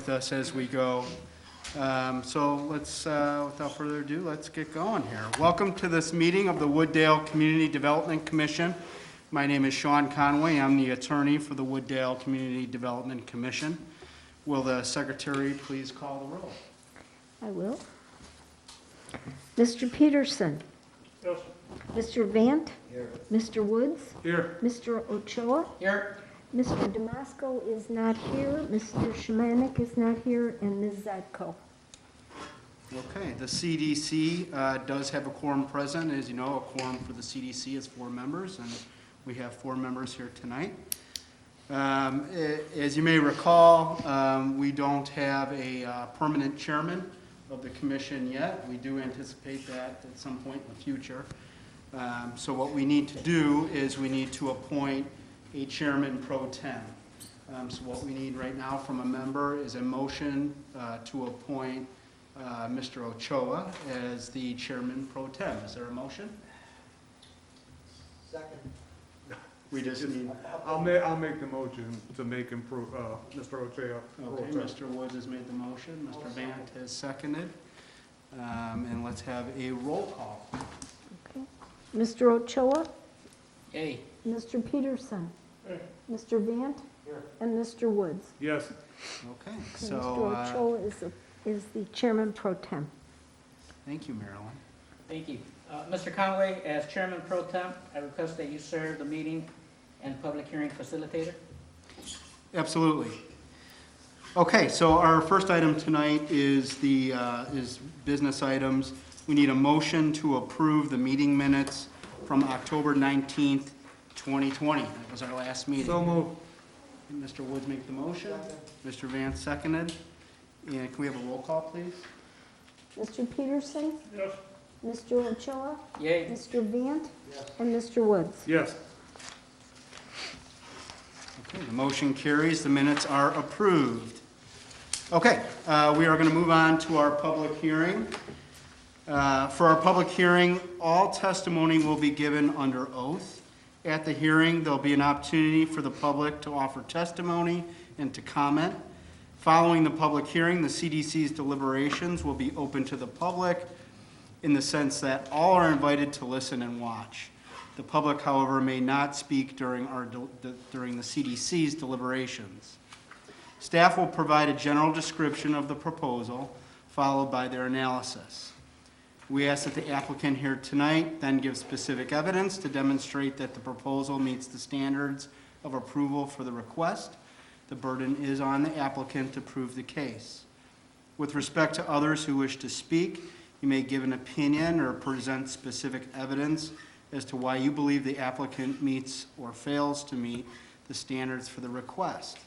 with us as we go. So let's, without further ado, let's get going here. Welcome to this meeting of the Wooddale Community Development Commission. My name is Sean Conway. I'm the attorney for the Wooddale Community Development Commission. Will the secretary please call the roll? I will. Mr. Peterson? Yes. Mr. Vant? Here. Mr. Woods? Here. Mr. Ochoa? Here. Mr. Damasco is not here, Mr. Shemanik is not here, and Ms. Zadko. Okay, the CDC does have a quorum present. As you know, a quorum for the CDC is 4 members, and we have 4 members here tonight. As you may recall, we don't have a permanent chairman of the commission yet. We do anticipate that at some point in the future. So what we need to do is we need to appoint a chairman pro tem. So what we need right now from a member is a motion to appoint Mr. Ochoa as the chairman pro tem. Is there a motion? Second. We just need. I'll make the motion to make him Mr. Ochoa. Okay, Mr. Woods has made the motion. Mr. Vant has seconded. And let's have a roll call. Okay. Mr. Ochoa? Yay. Mr. Peterson? Hey. Mr. Vant? Here. And Mr. Woods? Yes. Okay, Okay, so Mr. Ochoa is the chairman pro tem. thank you, Marilyn. Thank you. Mr. Conway, as Chairman Pro Tem, I request that you serve the meeting and public hearing facilitator. Absolutely. Okay, so our first item tonight is business items. We need a motion to approve the meeting minutes from October 19th, 2020. That was our last meeting. So moved. Mr. Woods make the motion. Mr. Vance seconded. And can we have a roll call, please? Mr. Peterson? Yes. Mr. Ochoa? Yay. Mr. Vant? Yes. And Mr. Woods? Yes. Okay, the motion carries. The minutes are approved. Okay, we are going to move on to our public hearing. For our public hearing, all testimony will be given under oath. At the hearing, there'll be an opportunity for the public to offer testimony and to comment. Following the public hearing, the CDC's deliberations will be open to the public in the sense that all are invited to listen and watch. The public, however, may not speak during the CDC's deliberations. Staff will provide a general description of the proposal, followed by their analysis. We ask that the applicant here tonight then give specific evidence to demonstrate that the proposal meets the standards of approval for the request. The burden is on the applicant to prove the case. With respect to others who wish to speak, you may give an opinion or present specific evidence as to why you believe the applicant meets or fails to meet the standards for the request.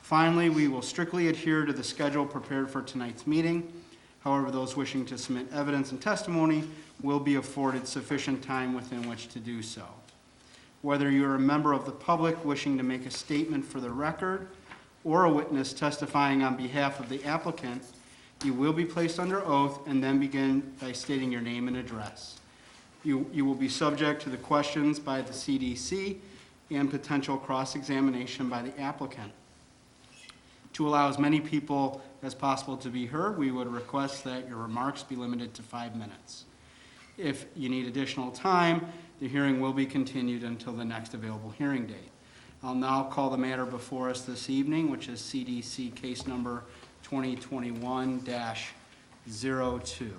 Finally, we will strictly adhere to the schedule prepared for tonight's meeting. However, those wishing to submit evidence and testimony will be afforded sufficient time within which to do so. Whether you are a member of the public wishing to make a statement for the record or a witness testifying on behalf of the applicant, you will be placed under oath and then begin by stating your name and address. You will be subject to the questions by the CDC and potential cross-examination by the applicant. To allow as many people as possible to be heard, we would request that your remarks be limited to 5 minutes. If you need additional time, the hearing will be continued until the next available hearing date. I'll now call the matter before us this evening, which is CDC case number 2021-02.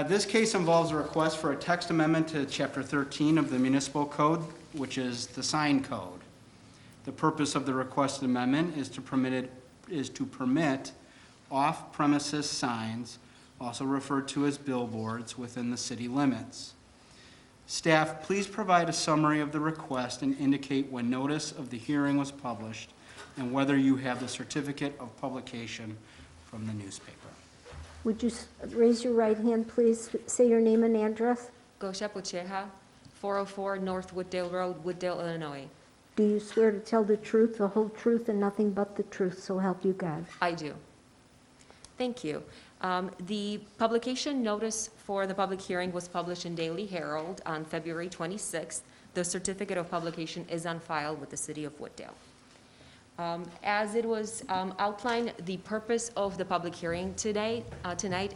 This case involves a request for a text amendment to Chapter 13 of the Municipal Code, which is the sign code. The purpose of the requested amendment is to permit off-premises signs, also referred to as billboards, within the city limits. Staff, please provide a summary of the request and indicate when notice of the hearing was published and whether you have the certificate of publication from the newspaper. Would you raise your right hand, please? Say your name and address. Gosha Pucheha, 404 North Wooddale Road, Wooddale, Illinois. Do you swear to tell the truth, the whole truth, and nothing but the truth, so help you God? I do. Thank you. The publication notice for the public hearing was published in Daily Herald on February 26th. The certificate of publication is on file with the City of Wooddale. As it was outlined, the purpose of the public hearing tonight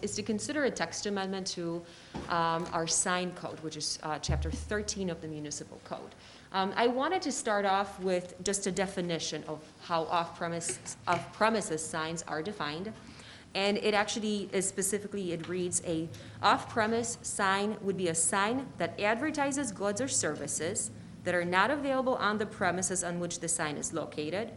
is to consider a text amendment to our sign code, which is Chapter 13 of the Municipal Code. I wanted to start off with just a definition of how off-premises signs are defined. And it actually is specifically, it reads, a off-premise sign would be a sign that advertises goods or services that are not available on the premises on which the sign is located.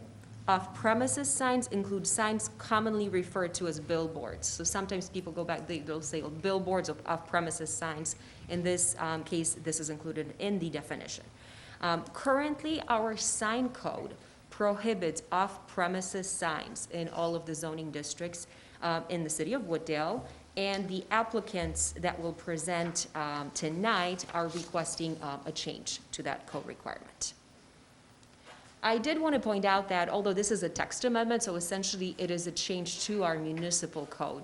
Off-premises signs include signs commonly referred to as billboards. So sometimes people go back, they'll say billboards of off-premises signs. In this case, this is included in the definition. Currently, our sign code prohibits off-premises signs in all of the zoning districts in the city of Wooddale, and the applicants that will present tonight are requesting a change to that code requirement. I did want to point out that although this is a text amendment, so essentially it is a change to our municipal code.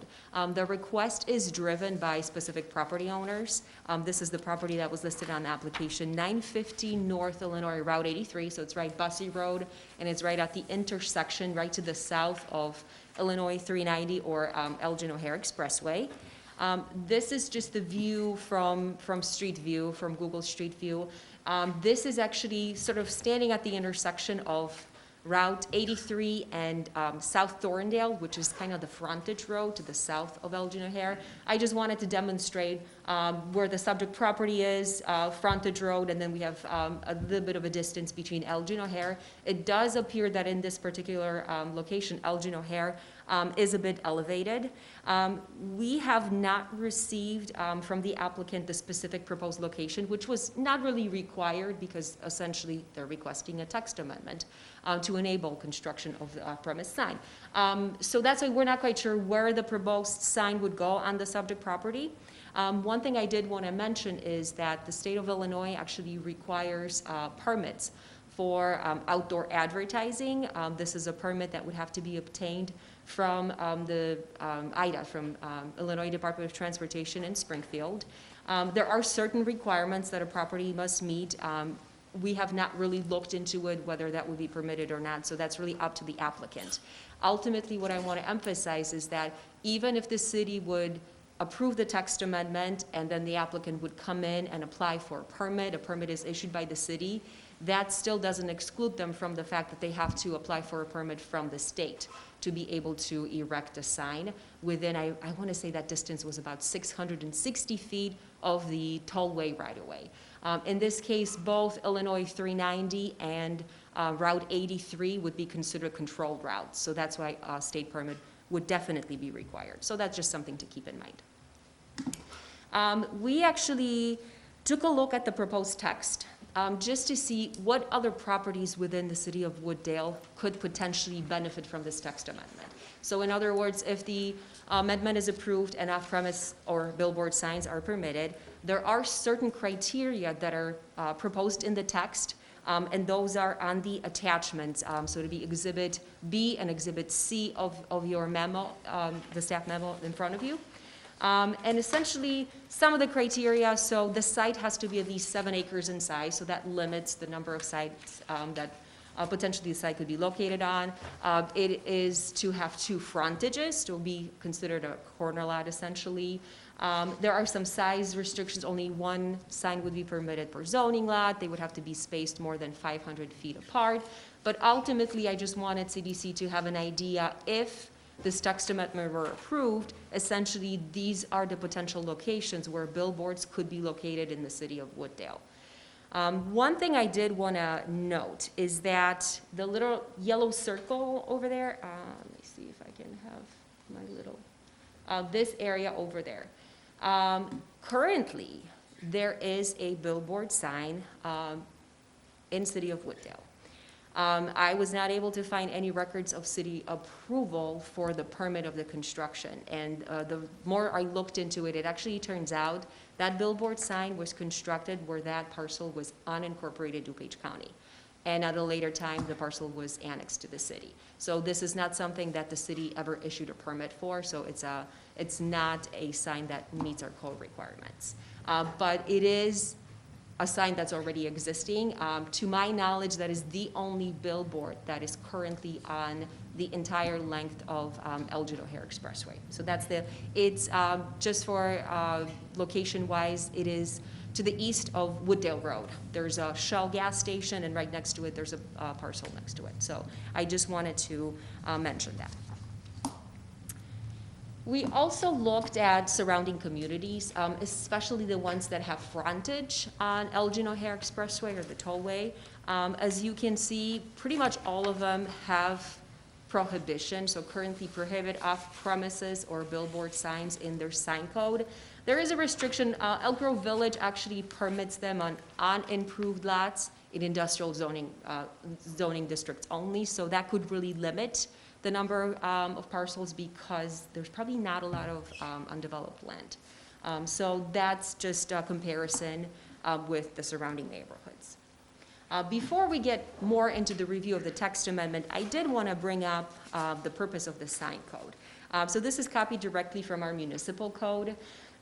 The request is driven by specific property owners. This is the property that was listed on the application, 950 North Illinois Route 83, so it's right Bussey Road, and it's right at the intersection right to the south of Illinois 390 or Elgin O'Hare Expressway. This is just the view from Street View, from Google Street View. This is actually sort of standing at the intersection of Route 83 and South Thorndale, which is kind of the frontage road to the south of Elgin O'Hare. I just wanted to demonstrate where the subject property is, frontage road, and then we have a little bit of a distance between Elgin O'Hare. It does appear that in this particular location, Elgin O'Hare is a bit elevated. We have not received from the applicant the specific proposed location, which was not really required because essentially they're requesting a text amendment to enable construction of the off-premise sign. So that's why we're not quite sure where the proposed sign would go on the subject property. One thing I did want to mention is that the state of Illinois actually requires permits for outdoor advertising. This is a permit that would have to be obtained from the IDA, from Illinois Department of Transportation in Springfield. There are certain requirements that a property must meet. We have not really looked into it, whether that would be permitted or not, so that's really up to the applicant. Ultimately, what I want to emphasize is that even if the city would approve the text amendment and then the applicant would come in and apply for a permit is issued by the city, that still doesn't exclude them from the fact that they have to apply for a permit from the state to be able to erect a sign within, I want to say that distance was about 660 feet of the Tollway right-of-way. In this case, both Illinois 390 and Route 83 would be considered controlled routes, so that's why a state permit would definitely be required. So that's just something to keep in mind. We actually took a look at the proposed text just to see what other properties within the city of Wooddale could potentially benefit from this text amendment. So in other words, if the amendment is approved and off-premise or billboard signs are permitted, there are certain criteria that are proposed in the text, and those are on the attachments. So to be Exhibit B and Exhibit C of your memo, the staff memo in front of you. And essentially, some of the criteria, so the site has to be at least 7 acres in size, so that limits the number of sites that potentially the site could be located on. It is to have 2 frontages, to be considered a corner lot essentially. There are some size restrictions, only 1 sign would be permitted per zoning lot. They would have to be spaced more than 500 feet apart. But ultimately, I just wanted CDC to have an idea if this text amendment were approved, essentially these are the potential locations where billboards could be located in the city of Wooddale. One thing I did want to note is that the little yellow circle over there, let me see if I can have my little, this area over there. Currently, there is a billboard sign in city of Wooddale. I was not able to find any records of city approval for the permit of the construction. And the more I looked into it, it actually turns out that billboard sign was constructed where that parcel was unincorporated DuPage County. And at a later time, the parcel was annexed to the city. So this is not something that the city ever issued a permit for, so it's not a sign that meets our code requirements. But it is a sign that's already existing. To my knowledge, that is the only billboard that is currently on the entire length of Elgin O'Hare Expressway. So it's just for location-wise, it is to the east of Wooddale Road. There's a Shell gas station, and right next to it, there's a parcel next to it. So I just wanted to mention that. We also looked at surrounding communities, especially the ones that have frontage on Elgin O'Hare Expressway or the Tollway. As you can see, pretty much all of them have prohibition, so currently prohibit off-premises or billboard signs in their sign code. There is a restriction. Elk Grove Village actually permits them on unimproved lots in industrial zoning districts only, so that could really limit the number of parcels because there's probably not a lot of undeveloped land. So that's just a comparison with the surrounding neighborhoods. Before we get more into the review of the text amendment, I did want to bring up the purpose of the sign code. So this is copied directly from our municipal code.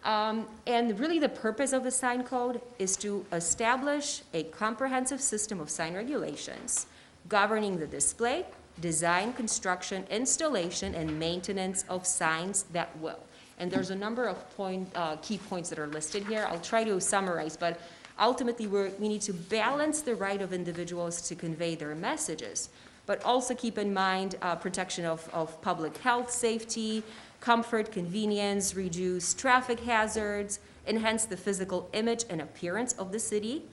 And really the purpose of the sign code is to establish a comprehensive system of sign regulations governing the display, design, construction, installation, and maintenance of signs that will. And there's a number of key points that are listed here. I'll try to summarize, but ultimately we need to balance the right of individuals to convey their messages, but also keep in mind protection of public health, safety, comfort, convenience, reduce traffic hazards, enhance the physical image and appearance of the city,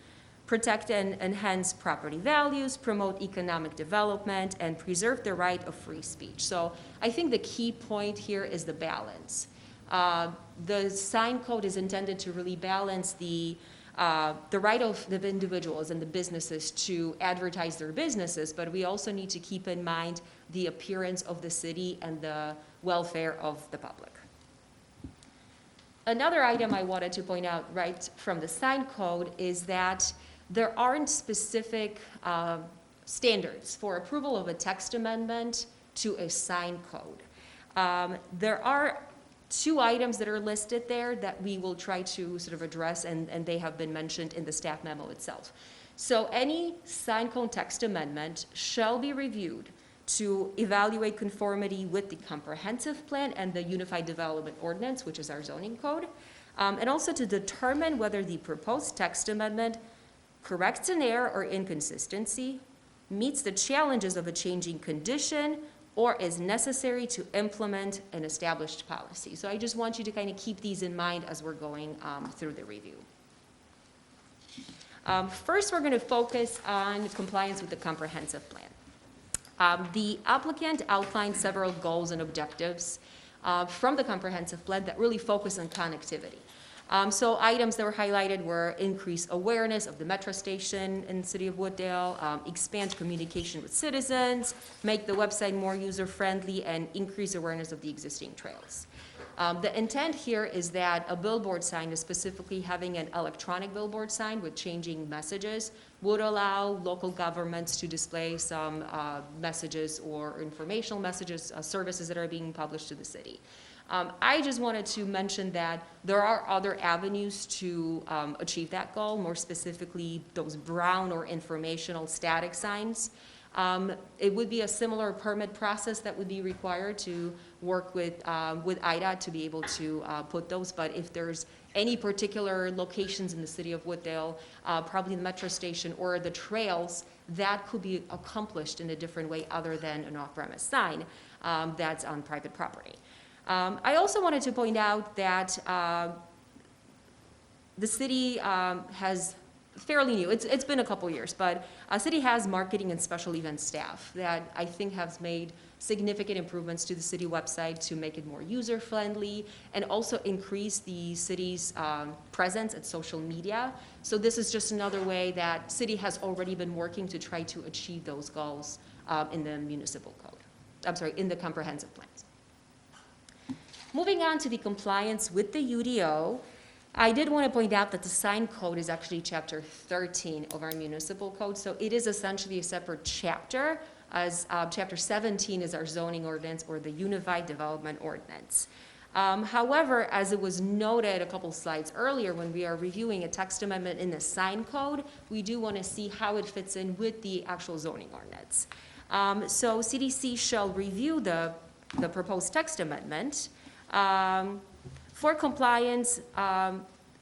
protect and enhance property values, promote economic development, and preserve the right of free speech. So I think the key point here is the balance. The sign code is intended to really balance the right of the individuals and the businesses to advertise their businesses, but we also need to keep in mind the appearance of the city and the welfare of the public. Another item I wanted to point out right from the sign code is that there aren't specific standards for approval of a text amendment to a sign code. There are two items that are listed there that we will try to sort of address, and they have been mentioned in the staff memo itself. So any sign code text amendment shall be reviewed to evaluate conformity with the comprehensive plan and the Unified Development Ordinance, which is our zoning code, and also to determine whether the proposed text amendment corrects an error or inconsistency, meets the challenges of a changing condition, or is necessary to implement an established policy. So I just want you to kind of keep these in mind as we're going through the review. First, we're going to focus on compliance with the comprehensive plan. The applicant outlined several goals and objectives from the comprehensive plan that really focus on connectivity. So items that were highlighted were increase awareness of the metro station in the city of Wooddale, expand communication with citizens, make the website more user-friendly, and increase awareness of the existing trails. The intent here is that a billboard sign, is specifically having an electronic billboard sign with changing messages, would allow local governments to display some messages or informational messages, services that are being published to the city. I just wanted to mention that there are other avenues to achieve that goal, more specifically those brown or informational static signs. It would be a similar permit process that would be required to work with IDOT to be able to put those, but if there's any particular locations in the city of Wooddale, probably the metro station or the trails, that could be accomplished in a different way other than an off-premise sign that's on private property. I also wanted to point out that the city has fairly new, it's been a couple years, but city has marketing and special event staff that I think has made significant improvements to the city website to make it more user-friendly and also increase the city's presence at social media. So this is just another way that city has already been working to try to achieve those goals in the municipal code, in the comprehensive plans. Moving on to the compliance with the UDO, I did want to point out that the sign code is actually chapter 13 of our municipal code, so it is essentially a separate chapter, as chapter 17 is our zoning ordinance or the Unified Development Ordinance. However, as it was noted a couple slides earlier, when we are reviewing a text amendment in the sign code, we do want to see how it fits in with the actual zoning ordinance. So CDC shall review the proposed text amendment for compliance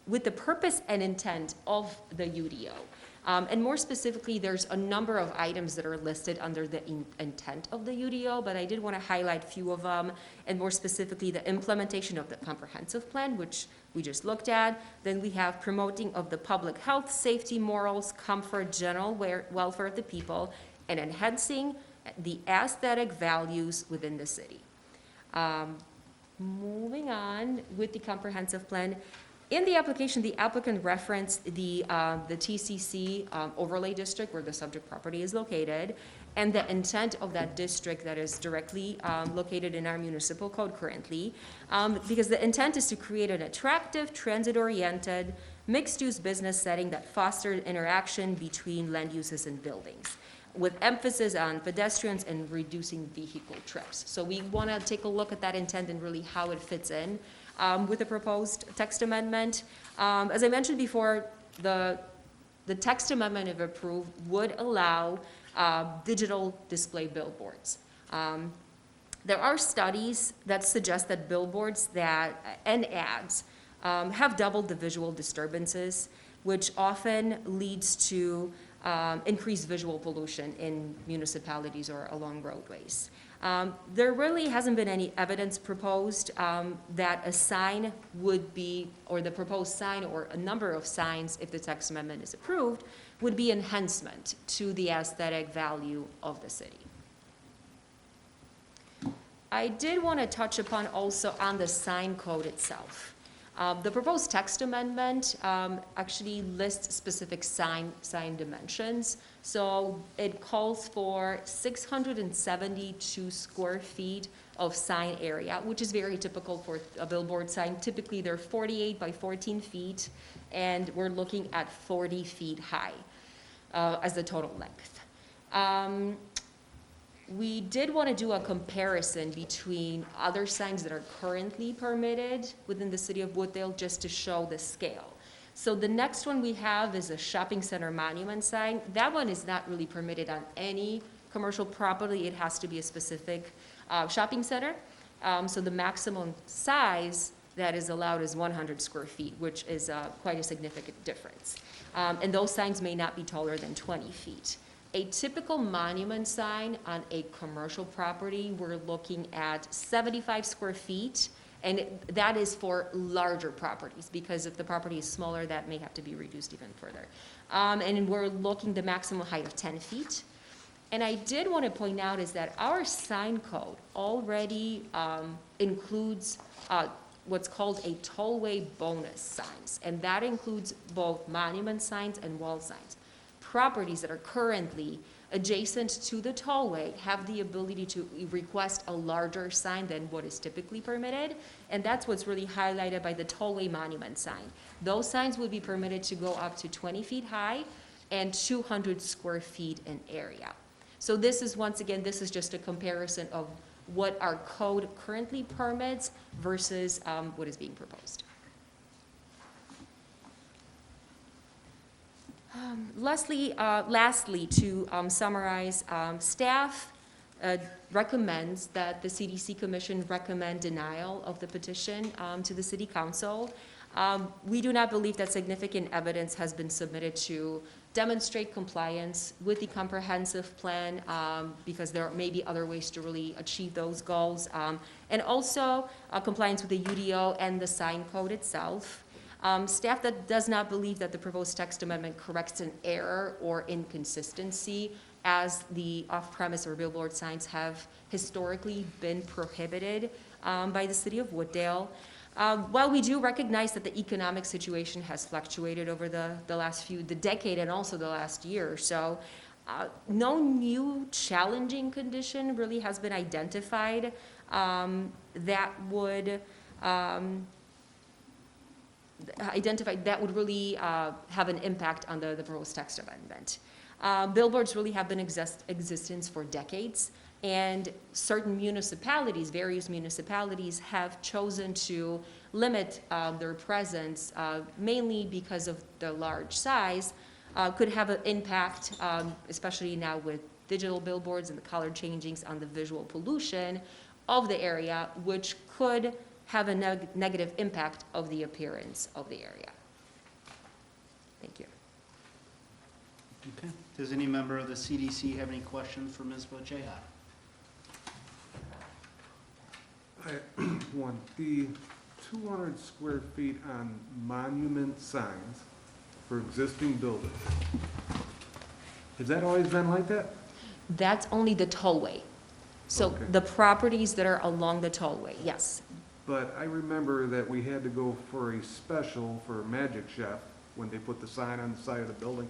with the purpose and intent of the UDO. And more specifically, there's a number of items that are listed under the intent of the UDO, but I did want to highlight a few of them, and more specifically, the implementation of the comprehensive plan, which we just looked at. Then we have promoting of the public health, safety, morals, comfort, general welfare of the people, and enhancing the aesthetic values within the city. Moving on with the comprehensive plan. In the application, the applicant referenced the TCC overlay district where the subject property is located, and the intent of that district that is directly located in our municipal code currently, because the intent is to create an attractive, transit-oriented, mixed-use business setting that fosters interaction between land uses and buildings, with emphasis on pedestrians and reducing vehicle trips. So we want to take a look at that intent and really how it fits in with the proposed text amendment. As I mentioned before, the text amendment, if approved, would allow digital display billboards. There are studies that suggest that billboards and ads have doubled the visual disturbances, which often leads to increased visual pollution in municipalities or along roadways. There really hasn't been any evidence proposed that a sign would be, or the proposed sign or a number of signs, if the text amendment is approved, would be enhancement to the aesthetic value of the city. I did want to touch upon also on the sign code itself. The proposed text amendment actually lists specific sign dimensions. So it calls for 672 square feet of sign area, which is very typical for a billboard sign. Typically, they're 48 by 14 feet, and we're looking at 40 feet high as the total length. We did want to do a comparison between other signs that are currently permitted within the city of Wooddale just to show the scale. So the next one we have is a shopping center monument sign. That one is not really permitted on any commercial property. It has to be a specific shopping center. So the maximum size that is allowed is 100 square feet, which is quite a significant difference. And those signs may not be taller than 20 feet. A typical monument sign on a commercial property, we're looking at 75 square feet, and that is for larger properties, because if the property is smaller, that may have to be reduced even further. And we're looking the maximum height of 10 feet. And I did want to point out is that our sign code already includes what's called a tollway bonus signs, and that includes both monument signs and wall signs. Properties that are currently adjacent to the tollway have the ability to request a larger sign than what is typically permitted, and that's what's really highlighted by the tollway monument sign. Those signs would be permitted to go up to 20 feet high and 200 square feet in area. So this is, once again, this is just a comparison of what our code currently permits versus what is being proposed. Lastly, to summarize, staff recommends that the CDC Commission recommend denial of the petition to the City Council. We do not believe that significant evidence has been submitted to demonstrate compliance with the comprehensive plan, because there may be other ways to really achieve those goals, and also compliance with the UDO and the sign code itself. Staff that does not believe that the proposed text amendment corrects an error or inconsistency, as the off-premise or billboard signs have historically been prohibited by the City of Wooddale. While we do recognize that the economic situation has fluctuated over the decade and also the last year or so, no new challenging condition really has been identified that would really have an impact on the proposed text amendment. Billboards really have been in existence for decades, And certain municipalities, various municipalities, have chosen to limit their presence, mainly because of the large size, could have an impact, especially now with digital billboards and the color changings on the visual pollution of the area, which could have a negative impact of the appearance of the area. Thank you. Okay. Does any member of the CDC have any questions for Ms. Bocheha? One, the 200 square feet on monument signs for existing buildings, has that always been like that? That's only the tollway. So Okay. the properties that are along the tollway, yes. But I remember that we had to go for a special for Magic Chef when they put the sign on the side of the building.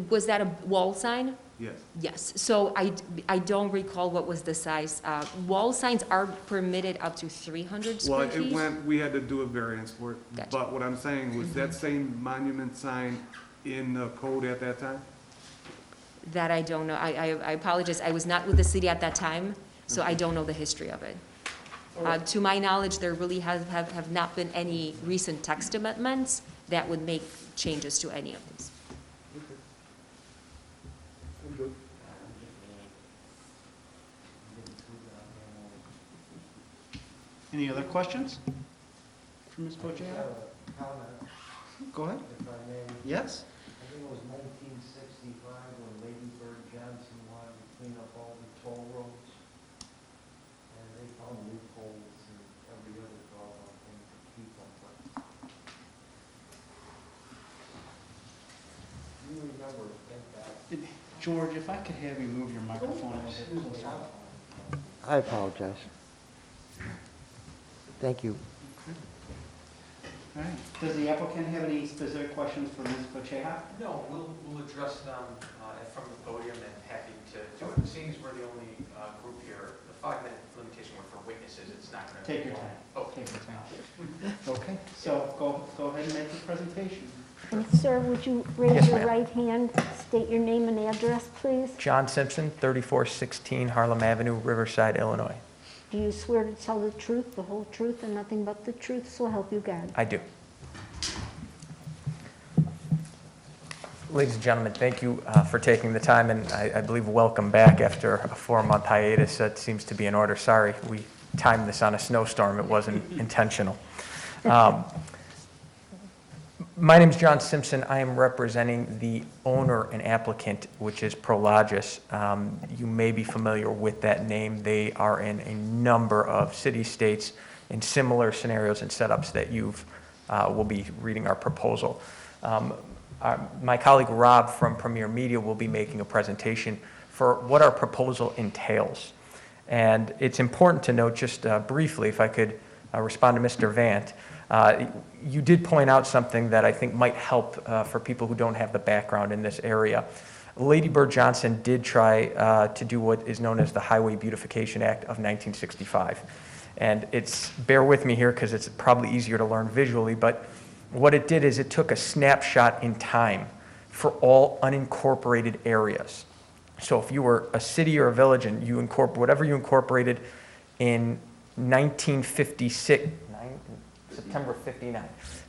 Was that a wall sign? Yes. Yes, so I don't recall what was the size. Wall signs are permitted up to 300 Well, square feet. we had to do a variance for it. Gotcha. But what I'm saying, was that same monument sign in the code at that time? That I don't know. I apologize. I was not with the city at that time, so I don't know the history of it. To my knowledge, there really have not been any recent text amendments that would make changes to any of these. I'm good. Any other questions for Ms. Bocheha? Go ahead. If I may, Yes? I think it was 1965 when Lady Bird Johnson wanted to clean up all the toll roads. And they found loopholes and every other doggone thing to keep them, but. You remember, think that. George, if I could have you move your microphone a little Excuse bit me, closer. I apologize. Thank you. All right. Does the applicant have any specific questions for Ms. Bocheha? No, we'll address them from the podium and happy to do it. Seeing as we're the only group here, the 5-minute limitation were for witnesses, it's not going to. Take your time. Oh, Take your time. Okay, so go ahead and make the presentation. And sir, would you raise Yes, your ma'am. right hand, state your name and address, please? John Simpson, 3416 Harlem Avenue, Riverside, Illinois. Do you swear to tell the truth, the whole truth, and nothing but the truth, so help you God? I do. Ladies and gentlemen, thank you for taking the time, and I believe welcome back after a 4-month hiatus. That seems to be in order. Sorry, we timed this on a snowstorm. It wasn't intentional. My name is John Simpson. I am representing the owner and applicant, which is Prologis. You may be familiar with that name. They are in a number of cities, states, in similar scenarios and setups that you've will be reading our proposal. My colleague Rob from Premier Media will be making a presentation for what our proposal entails. And it's important to note, just briefly, if I could respond to Mr. Vant, you did point out something that I think might help for people who don't have the background in this area. Lady Bird Johnson did try to do what is known as the Highway Beautification Act of 1965. And bear with me here because it's probably easier to learn visually, but what it did is it took a snapshot in time for all unincorporated areas. So if you were a city or a village and you whatever you incorporated in 1956,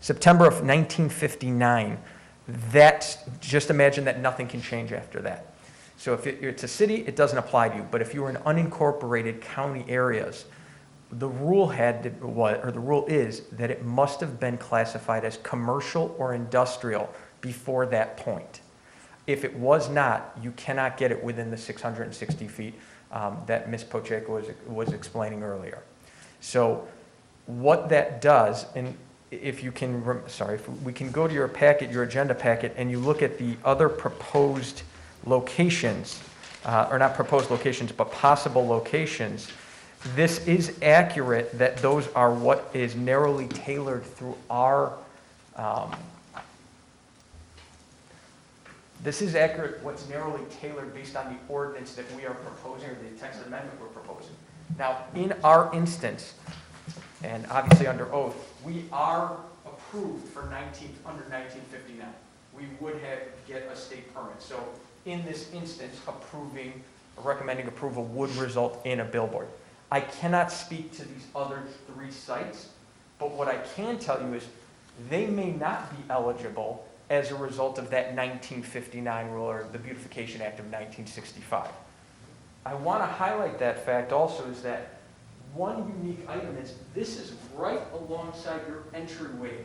September of 1959, that's, just imagine that nothing can change after that. So if it's a city, it doesn't apply to you. But if you were in unincorporated county areas, the rule is that it must have been classified as commercial or industrial before that point. If it was not, you cannot get it within the 660 feet that Ms. Pochek was explaining earlier. So what that does, and if you can, if we can go to your packet, your agenda packet, and you look at the other proposed locations, or not proposed locations, but possible locations, this is accurate that those are what is narrowly tailored through our, this is accurate what's narrowly tailored based on the ordinance that we are proposing, or the text amendment we're proposing. Now, in our instance, and obviously under oath, we are approved for under 1959. We would get a state permit. So in this instance, approving recommending approval would result in a billboard. I cannot speak to these other 3 sites, but what I can tell you is they may not be eligible as a result of that 1959 rule or the Beautification Act of 1965. I want to highlight that fact also is that one unique item is this is right alongside your entryway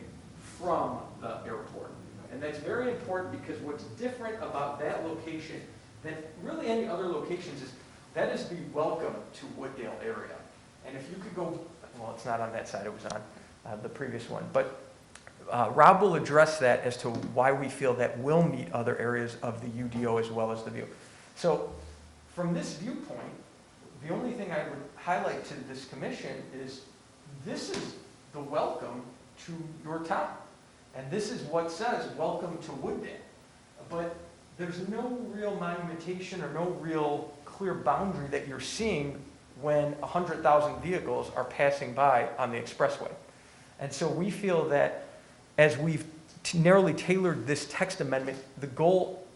from the airport. And that's very important because what's different about that location than really any other locations is that is the welcome to Wooddale area. And if you could go, well, it's not on that side, it was on the previous one. But Rob will address that as to why we feel that will meet other areas of the UDO as well as the view. So from this viewpoint, the only thing I would highlight to this commission is this is the welcome to your town. And this is what says, welcome to Wooddale. But there's no real monumentation or no real clear boundary that you're seeing when 100,000 vehicles are passing by on the expressway. And so we feel that as we've narrowly tailored this text amendment, the goal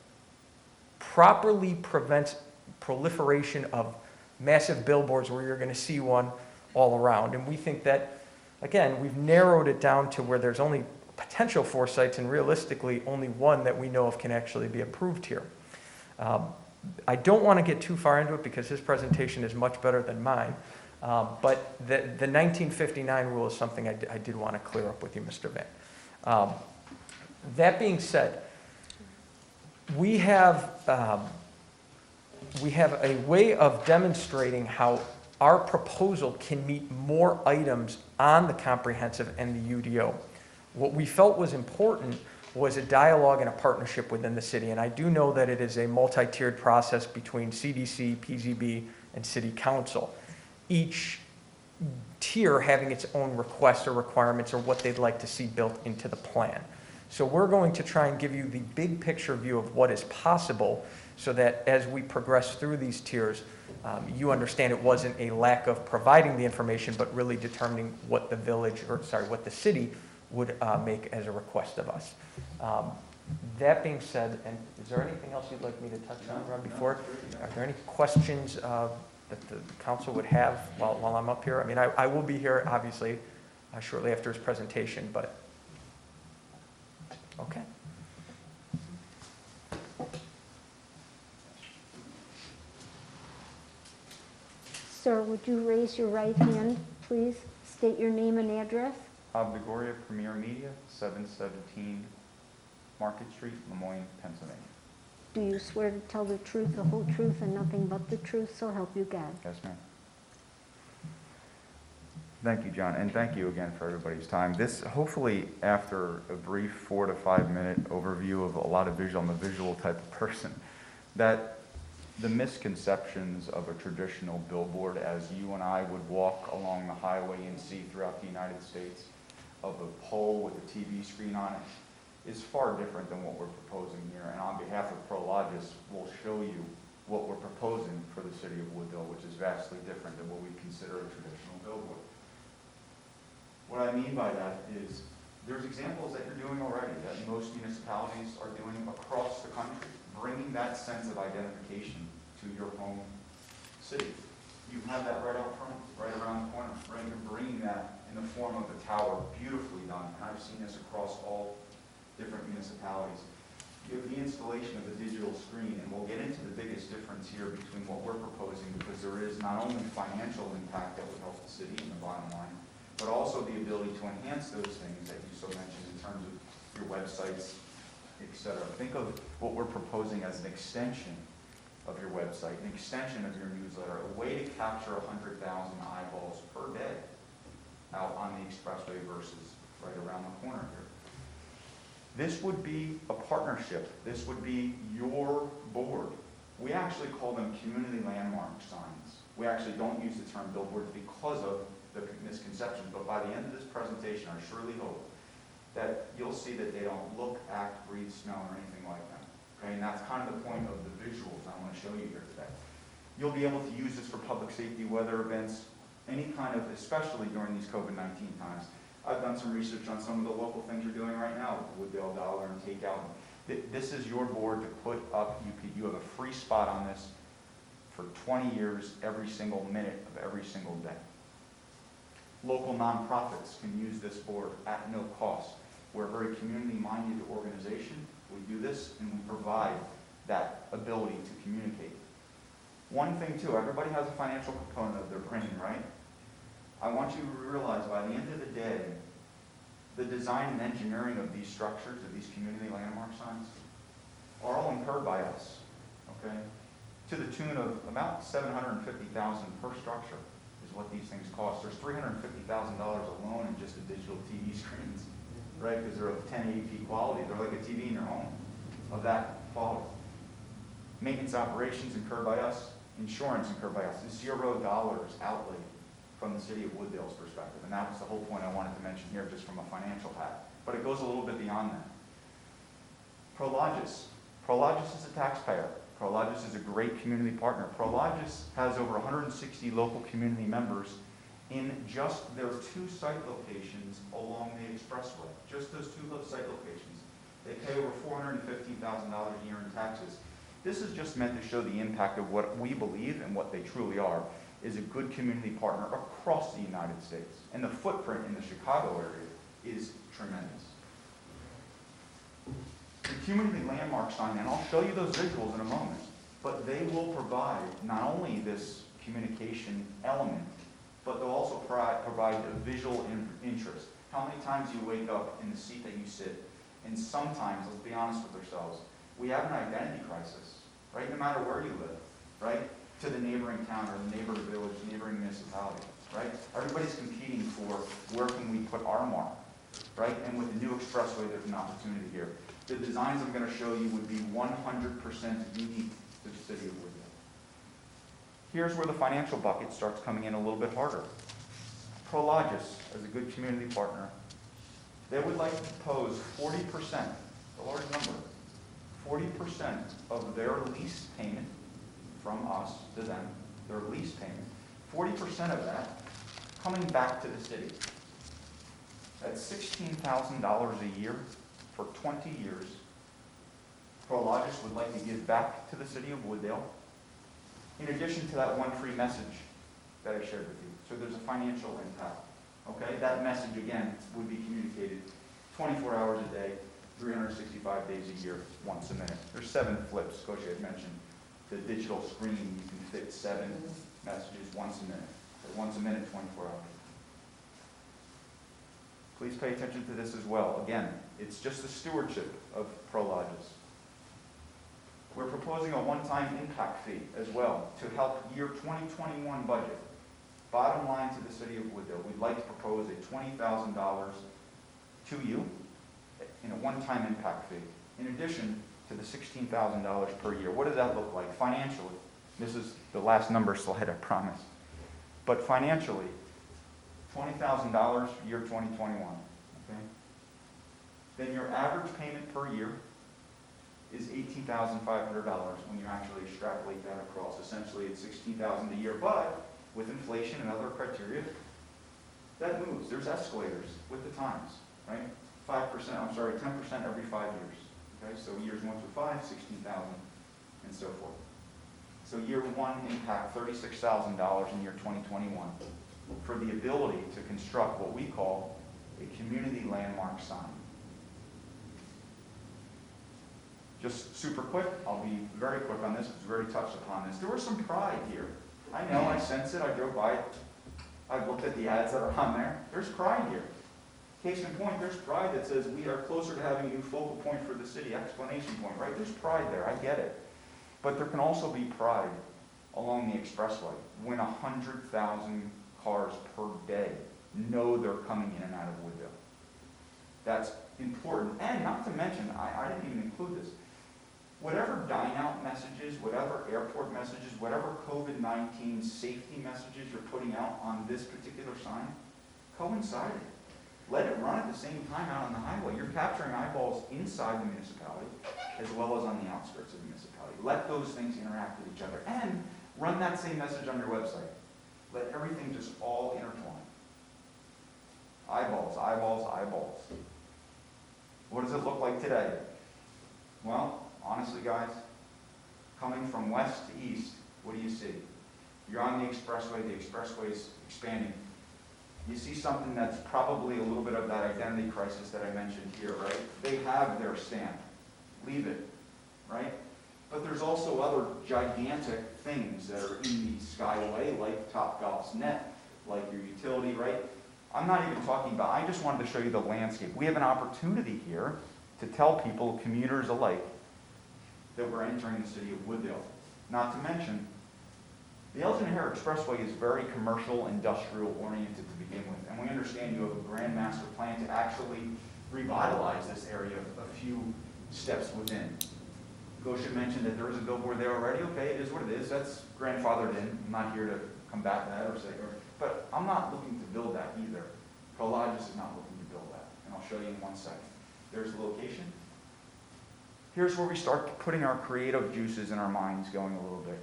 properly prevents proliferation of massive billboards where you're going to see one all around. And we think that, again, we've narrowed it down to where there's only potential 4 sites and realistically only 1 that we know of can actually be approved here. I don't want to get too far into it because his presentation is much better than mine. But the 1959 rule is something I did want to clear up with you, Mr. Van. That being said, we have a way of demonstrating how our proposal can meet more items on the comprehensive and the UDO. What we felt was important was a dialogue and a partnership within the city. And I do know that it is a multi-tiered process between CDC, PZB, and City Council. Each tier having its own requests or requirements or what they'd like to see built into the plan. So we're going to try and give you the big picture view of what is possible so that as we progress through these tiers, you understand it wasn't a lack of providing the information, but really determining what the village, or sorry, what the city would make as a request of us. That being said, and is there anything else you'd like me to touch on, Rob, before? Are there any questions that the council would have while I'm up here? I mean, I will be here, obviously, shortly after his presentation, but, okay. Sir, would you raise your right hand, please? State your name and address. Abdegoria Premier Media, 717 Market Street, Lemoyne, Pennsylvania. Do you swear to tell the truth, the whole truth, and nothing but the truth, so help you God? Yes, ma'am. Thank you, John, and thank you again for everybody's time. This, hopefully, after a brief 4 to 5 minute overview of a lot of visual, I'm a visual type of person, that the misconceptions of a traditional billboard as you and I would walk along the highway and see throughout the United States of a pole with a TV screen on it is far different than what we're proposing here. And on behalf of Prologis, we'll show you what we're proposing for the city of Wooddale, which is vastly different than what we consider a traditional billboard. What I mean by that is there's examples that you're doing already that most municipalities are doing across the country, bringing that sense of identification to your home city. You have that right out front, right around the corner, right? You're bringing that in the form of a tower, beautifully done. And I've seen this across all different municipalities. You have the installation of the digital screen, and we'll get into the biggest difference here between what we're proposing, because there is not only financial impact that would help the city in the bottom line, but also the ability to enhance those things that you so mentioned in terms of your websites, etc. Think of what we're proposing as an extension of your website, an extension of your newsletter, a way to capture 100,000 eyeballs per day out on the expressway versus right around the corner here. This would be a partnership. This would be your board. We actually call them community landmark signs. We actually don't use the term billboards because of the misconception, but by the end of this presentation, I surely hope that you'll see that they don't look, act, breathe, smell, or anything like that. Okay, and that's kind of the point of the visuals I want to show you here today. You'll be able to use this for public safety, weather events, any kind of, especially during these COVID-19 times. I've done some research on some of the local things you're doing right now with Wooddale Dollar and Takeout. This is your board to put up. You have a free spot on this for 20 years, every single minute of every single day. Local nonprofits can use this board at no cost. We're a very community-minded organization. We do this and we provide that ability to communicate. One thing too, everybody has a financial component of their brain, right? I want you to realize by the end of the day, the design and engineering of these structures, of these community landmark signs, are all incurred by us, okay? To the tune of about $750,000 per structure is what these things cost. There's $350,000 alone in just the digital TV screens, right? Because they're of 1080p quality. They're like a TV in your home of that quality. Maintenance operations incurred by us, insurance incurred by us. $0 outlay from the city of Wooddale's perspective. And that was the whole point I wanted to mention here, just from a financial hat. But it goes a little bit beyond that. Prologis. Prologis is a taxpayer. Prologis is a great community partner. Prologis has over 160 local community members in just their 2 site locations along the expressway. Just those 2 site locations. They pay over $415,000 a year in taxes. This is just meant to show the impact of what we believe and what they truly are, is a good community partner across the United States. And the footprint in the Chicago area is tremendous. The community landmark sign, and I'll show you those visuals in a moment, but they will provide not only this communication element, but they'll also provide a visual interest. How many times you wake up in the seat that you sit, and sometimes, let's be honest with ourselves, we have an identity crisis, right? No matter where you live, right? To the neighboring town or the neighboring village, neighboring municipality, right? Everybody's competing for where can we put our mark, right? And with the new expressway, there's an opportunity here. The designs I'm going to show you would be 100% unique to the city of Woodville. Here's where the financial bucket starts coming in a little bit harder. Prologis, as a good community partner, they would like to propose 40%, a large number, 40% of their lease payment from us to them, their lease payment, 40% of that coming back to the city. That's $16,000 a year for 20 years. Prologis would like to give back to the city of Wooddale, in addition to that one free message that I shared with you. So there's a financial impact. Okay, that message again would be communicated 24 hours a day, 365 days a year, once a minute. There's 7 flips. Coach had mentioned the digital screen. You can fit 7 messages once a minute. So once a minute, 24 hours. Please pay attention to this as well. Again, it's just the stewardship of Prologis. We're proposing a one-time impact fee as well to help year 2021 budget. Bottom line to the city of Wooddale, we'd like to propose a $20,000 to you in a one-time impact fee, in addition to the $16,000 per year. What does that look like financially? This is the last number slide, I promise. But financially, $20,000 year 2021, okay? Then your average payment per year is $18,500 when you actually extrapolate that across. Essentially, it's $16,000 a year, but with inflation and other criteria, that moves. There's escalators with the times, right? 10% every 5 years. Okay, so years 1 through 5, 16,000, and so forth. So year 1 impact, $36,000 in year 2021 for the ability to construct what we call a community landmark sign. Just super quick, I'll be very quick on this because we already touched upon this. There was some pride here. I know, I sense it, I drove by it. I've looked at the ads that are on there. There's pride here. Case in point, there's pride that says we are closer to having a new focal point for the city, explanation point, right? There's pride there, I get it. But there can also be pride along the expressway when 100,000 cars per day know they're coming in and out of Woodville. That's important. And not to mention, I didn't even include this, whatever dine-out messages, whatever airport messages, whatever COVID-19 safety messages you're putting out on this particular sign, coincide it. Let it run at the same time out on the highway. You're capturing eyeballs inside the municipality as well as on the outskirts of the municipality. Let those things interact with each other. And run that same message on your website. Let everything just all intertwine. Eyeballs, eyeballs, eyeballs. What does it look like today? Well, honestly, guys, coming from west to east, what do you see? You're on the expressway's expanding. You see something that's probably a little bit of that identity crisis that I mentioned here, right? They have their stamp. Leave it, right? But there's also other gigantic things that are in the skyway, like Topgolf's net, like your utility, right? I'm not even talking about, I just wanted to show you the landscape. We have an opportunity here to tell people, commuters alike, that we're entering the city of Wooddale. Not to mention, the Elgin O'Hare Expressway is very commercial, industrial oriented to begin with, and we understand you have a grand master plan to actually revitalize this area a few steps within. Gosha mentioned that there is a billboard there already. Okay, it is what it is. That's grandfathered in. I'm not here to combat that or say, but I'm not looking to build that either. Prologis is not looking to build that, and I'll show you in 1 second. There's the location. Here's where we start putting our creative juices in our minds going a little bit.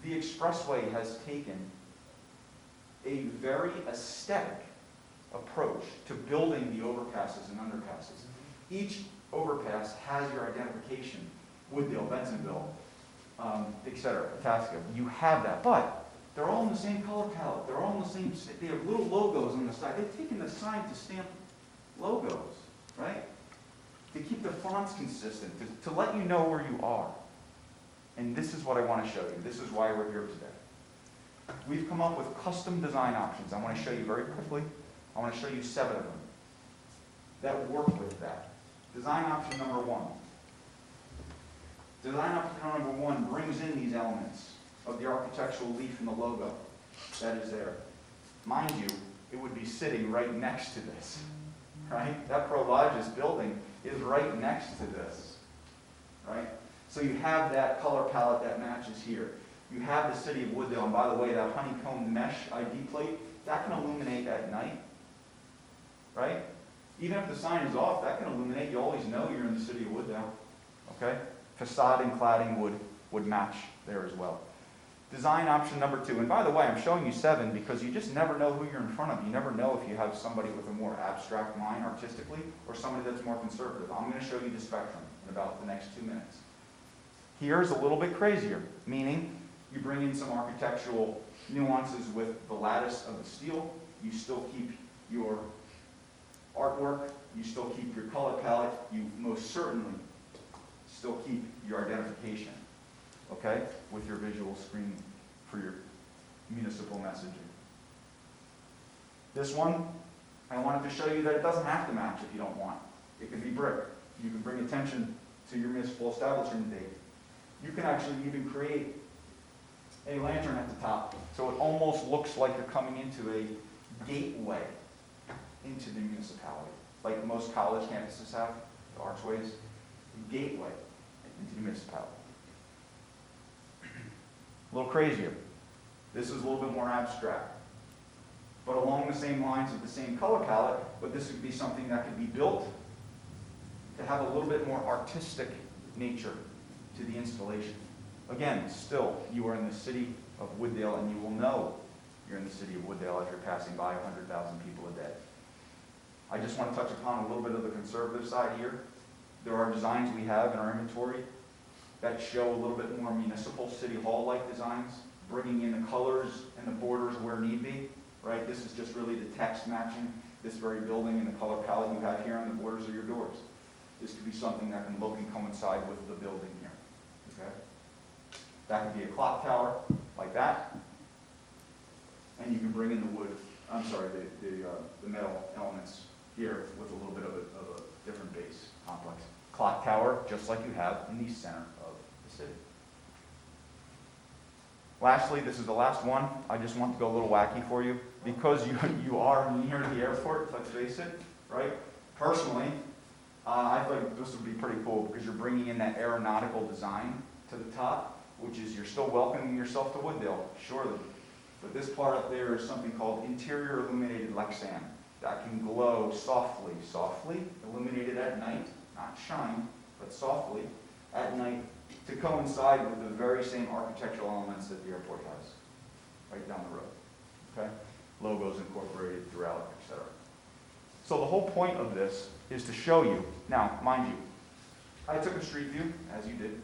The expressway has taken a very aesthetic approach to building the overpasses and underpasses. Each overpass has your identification, Wooddale, Bensonville, etc., Itasca. You have that, but they're all in the same color palette. They're all in the same, they have little logos on the side. They've taken the sign to stamp logos, right? To keep the fonts consistent, to let you know where you are. And this is what I want to show you. This is why we're here today. We've come up with custom design options. I want to show you very quickly. I want to show you 7 of them that work with that. Design option number 1. Design option number 1 brings in these elements of the architectural leaf and the logo that is there. Mind you, it would be sitting right next to this, right? That Prologis building is right next to this, right? So you have that color palette that matches here. You have the city of Wooddale, and by the way, that honeycomb mesh ID plate, that can illuminate at night, right? Even if the sign is off, that can illuminate. You always know you're in the city of Wooddale, okay? Facade and cladding would match there as well. Design option number 2, and by the way, I'm showing you 7 because you just never know who you're in front of. You never know if you have somebody with a more abstract mind artistically or somebody that's more conservative. I'm going to show you the spectrum in about the next 2 minutes. Here's a little bit crazier, meaning you bring in some architectural nuances with the lattice of the steel. You still keep your artwork. You still keep your color palette. You most certainly still keep your identification, okay, with your visual screen for your municipal messaging. This one, I wanted to show you that it doesn't have to match if you don't want. It can be brick. You can bring attention to your municipal establishment date. You can actually even create a lantern at the top, so it almost looks like you're coming into a gateway into the municipality, like most college campuses have, the archways, a gateway into the municipality. A little crazier. This is a little bit more abstract, but along the same lines of the same color palette, but this would be something that could be built to have a little bit more artistic nature to the installation. Again, still, you are in the city of Wooddale, and you will know you're in the city of Wooddale as you're passing by 100,000 people a day. I just want to touch upon a little bit of the conservative side here. There are designs we have in our inventory that show a little bit more municipal city hall-like designs, bringing in the colors and the borders where need be, right? This is just really the text matching this very building and the color palette you have here on the borders of your doors. This could be something that can look and coincide with the building here, okay? That could be a clock tower, like that. And you can bring in the wood, the metal elements here with a little bit of a different base complex. Clock tower, just like you have in the center of the city. Lastly, this is the last one. I just want to go a little wacky for you. Because you are near the airport, let's face it, right? Personally, I think this would be pretty cool because you're bringing in that aeronautical design to the top, which is you're still welcoming yourself to Wooddale, surely. But this part up there is something called interior illuminated Lexan that can glow softly, illuminated at night, not shine, but softly at night to coincide with the very same architectural elements that the airport has right down the road, okay? Logos incorporated throughout, etc. So the whole point of this is to show you, now, mind you, I took a street view, as you did,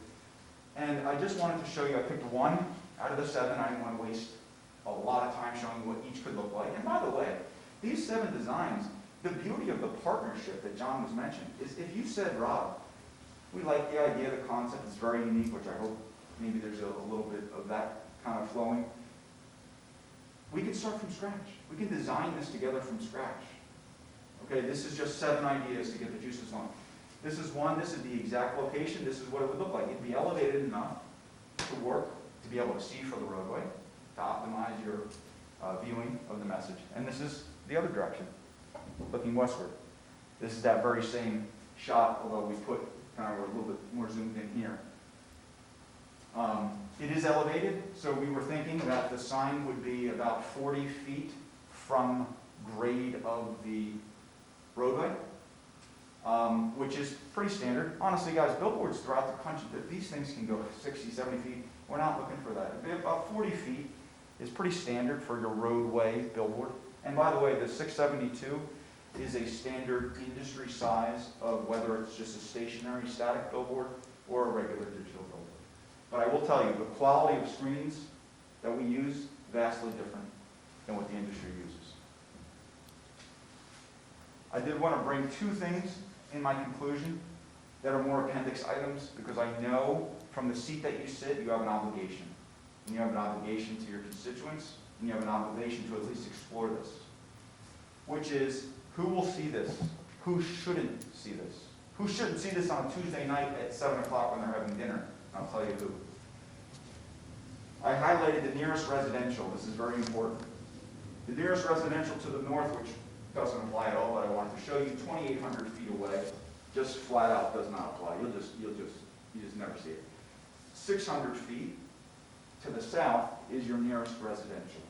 And I just wanted to show you, I picked one out of the 7. I didn't want to waste a lot of time showing you what each could look like. And by the way, these 7 designs, the beauty of the partnership that John was mentioning is if you said, Rob, we like the idea, the concept is very unique, which I hope maybe there's a little bit of that kind of flowing. We can start from scratch. We can design this together from scratch. Okay, this is just 7 ideas to get the juices flowing. This is one, this is the exact location, this is what it would look like. It'd be elevated enough to work, to be able to see for the roadway, to optimize your viewing of the message. And this is the other direction, looking westward. This is that very same shot, although we put kind of a little bit more zoomed in here. It is elevated, so we were thinking that the sign would be about 40 feet from grade of the roadway, which is pretty standard. Honestly, guys, billboards throughout the country, these things can go 60, 70 feet. We're not looking for that. About 40 feet is pretty standard for your roadway billboard. And by the way, the 672 is a standard industry size of whether it's just a stationary static billboard or a regular digital billboard. But I will tell you, the quality of screens that we use, vastly different than what the industry uses. I did want to bring 2 things in my conclusion that are more appendix items, because I know from the seat that you sit, you have an obligation. And you have an obligation to your constituents, and you have an obligation to at least explore this. Which is, who will see this? Who shouldn't see this? Who shouldn't see this on a Tuesday night at 7 o'clock when they're having dinner? I'll tell you who. I highlighted the nearest residential. This is very important. The nearest residential to the north, which doesn't apply at all, but I wanted to show you 2,800 feet away, just flat out does not apply. You just never see it. 600 feet to the south is your nearest residential.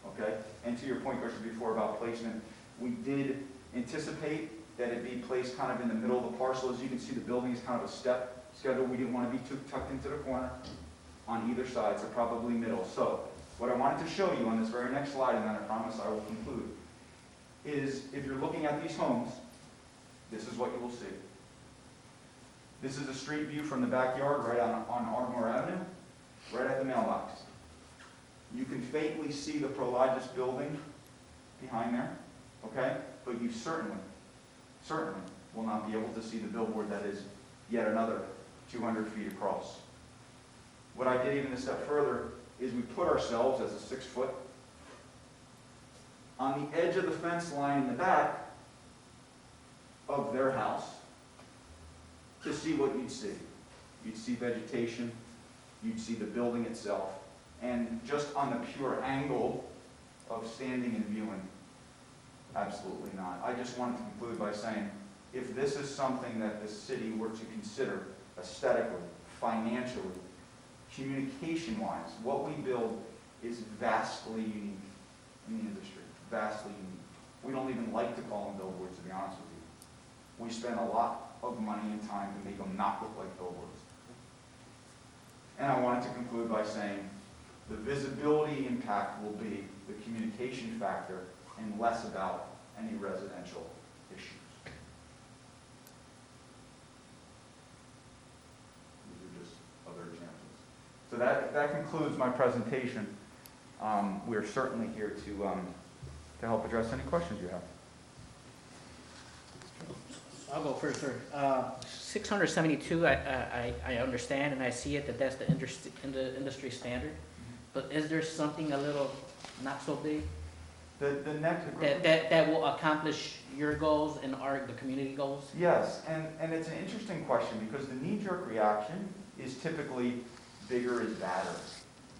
Okay? And to your point, question before about placement, we did anticipate that it be placed kind of in the middle of the parcel. As you can see, the building is kind of a step schedule. We didn't want to be too tucked into the corner on either side, so probably middle. So what I wanted to show you on this very next slide, and then I promise I will conclude, is if you're looking at these homes, this is what you will see. This is a street view from the backyard right on Ardmore Avenue, right at the mailbox. You can faintly see the Prologis building behind there, okay? But you certainly will not be able to see the billboard that is yet another 200 feet across. What I did even a step further is we put ourselves as a 6 foot on the edge of the fence line in the back of their house to see what you'd see. You'd see vegetation, you'd see the building itself, and just on the pure angle of standing and viewing, absolutely not. I just wanted to conclude by saying, if this is something that the city were to consider aesthetically, financially, communication-wise, what we build is vastly unique in the industry, vastly unique. We don't even like to call them billboards, to be honest with you. We spend a lot of money and time to make them not look like billboards. And I wanted to conclude by saying the visibility impact will be the communication factor and less about any residential issues. These are just other examples. So that concludes my presentation. We are certainly here to help address any questions you have. I'll go first, sir. 672, I understand and I see it that that's the industry standard. But is there something a little not so big The next that will accomplish your goals and the community goals? Yes, and it's an interesting question because the knee-jerk reaction is typically bigger is better,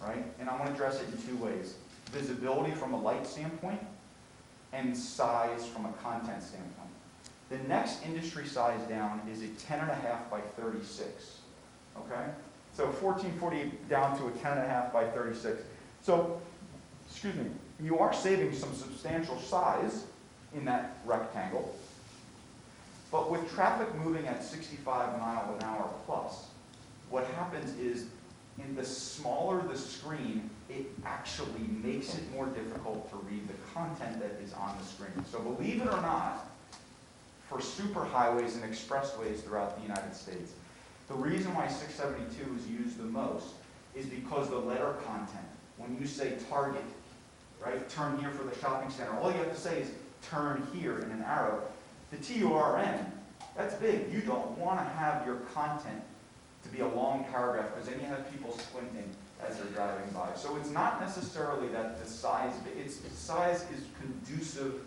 right? And I want to address it in 2 ways. Visibility from a light standpoint and size from a content standpoint. The next industry size down is a 10.5 by 36, okay? So 1448 down to a 10.5 by 36. So, excuse me, you are saving some substantial size in that rectangle, but with traffic moving at 65 miles an hour plus, what happens is in the smaller the screen, it actually makes it more difficult to read the content that is on the screen. So believe it or not, for superhighways and expressways throughout the United States, The reason why 672 is used the most is because the letter content, when you say Target, right, turn here for the shopping center, all you have to say is turn here in an arrow. The TURN, that's big. You don't want to have your content to be a long paragraph because then you have people squinting as they're driving by. So it's not necessarily that the size is conducive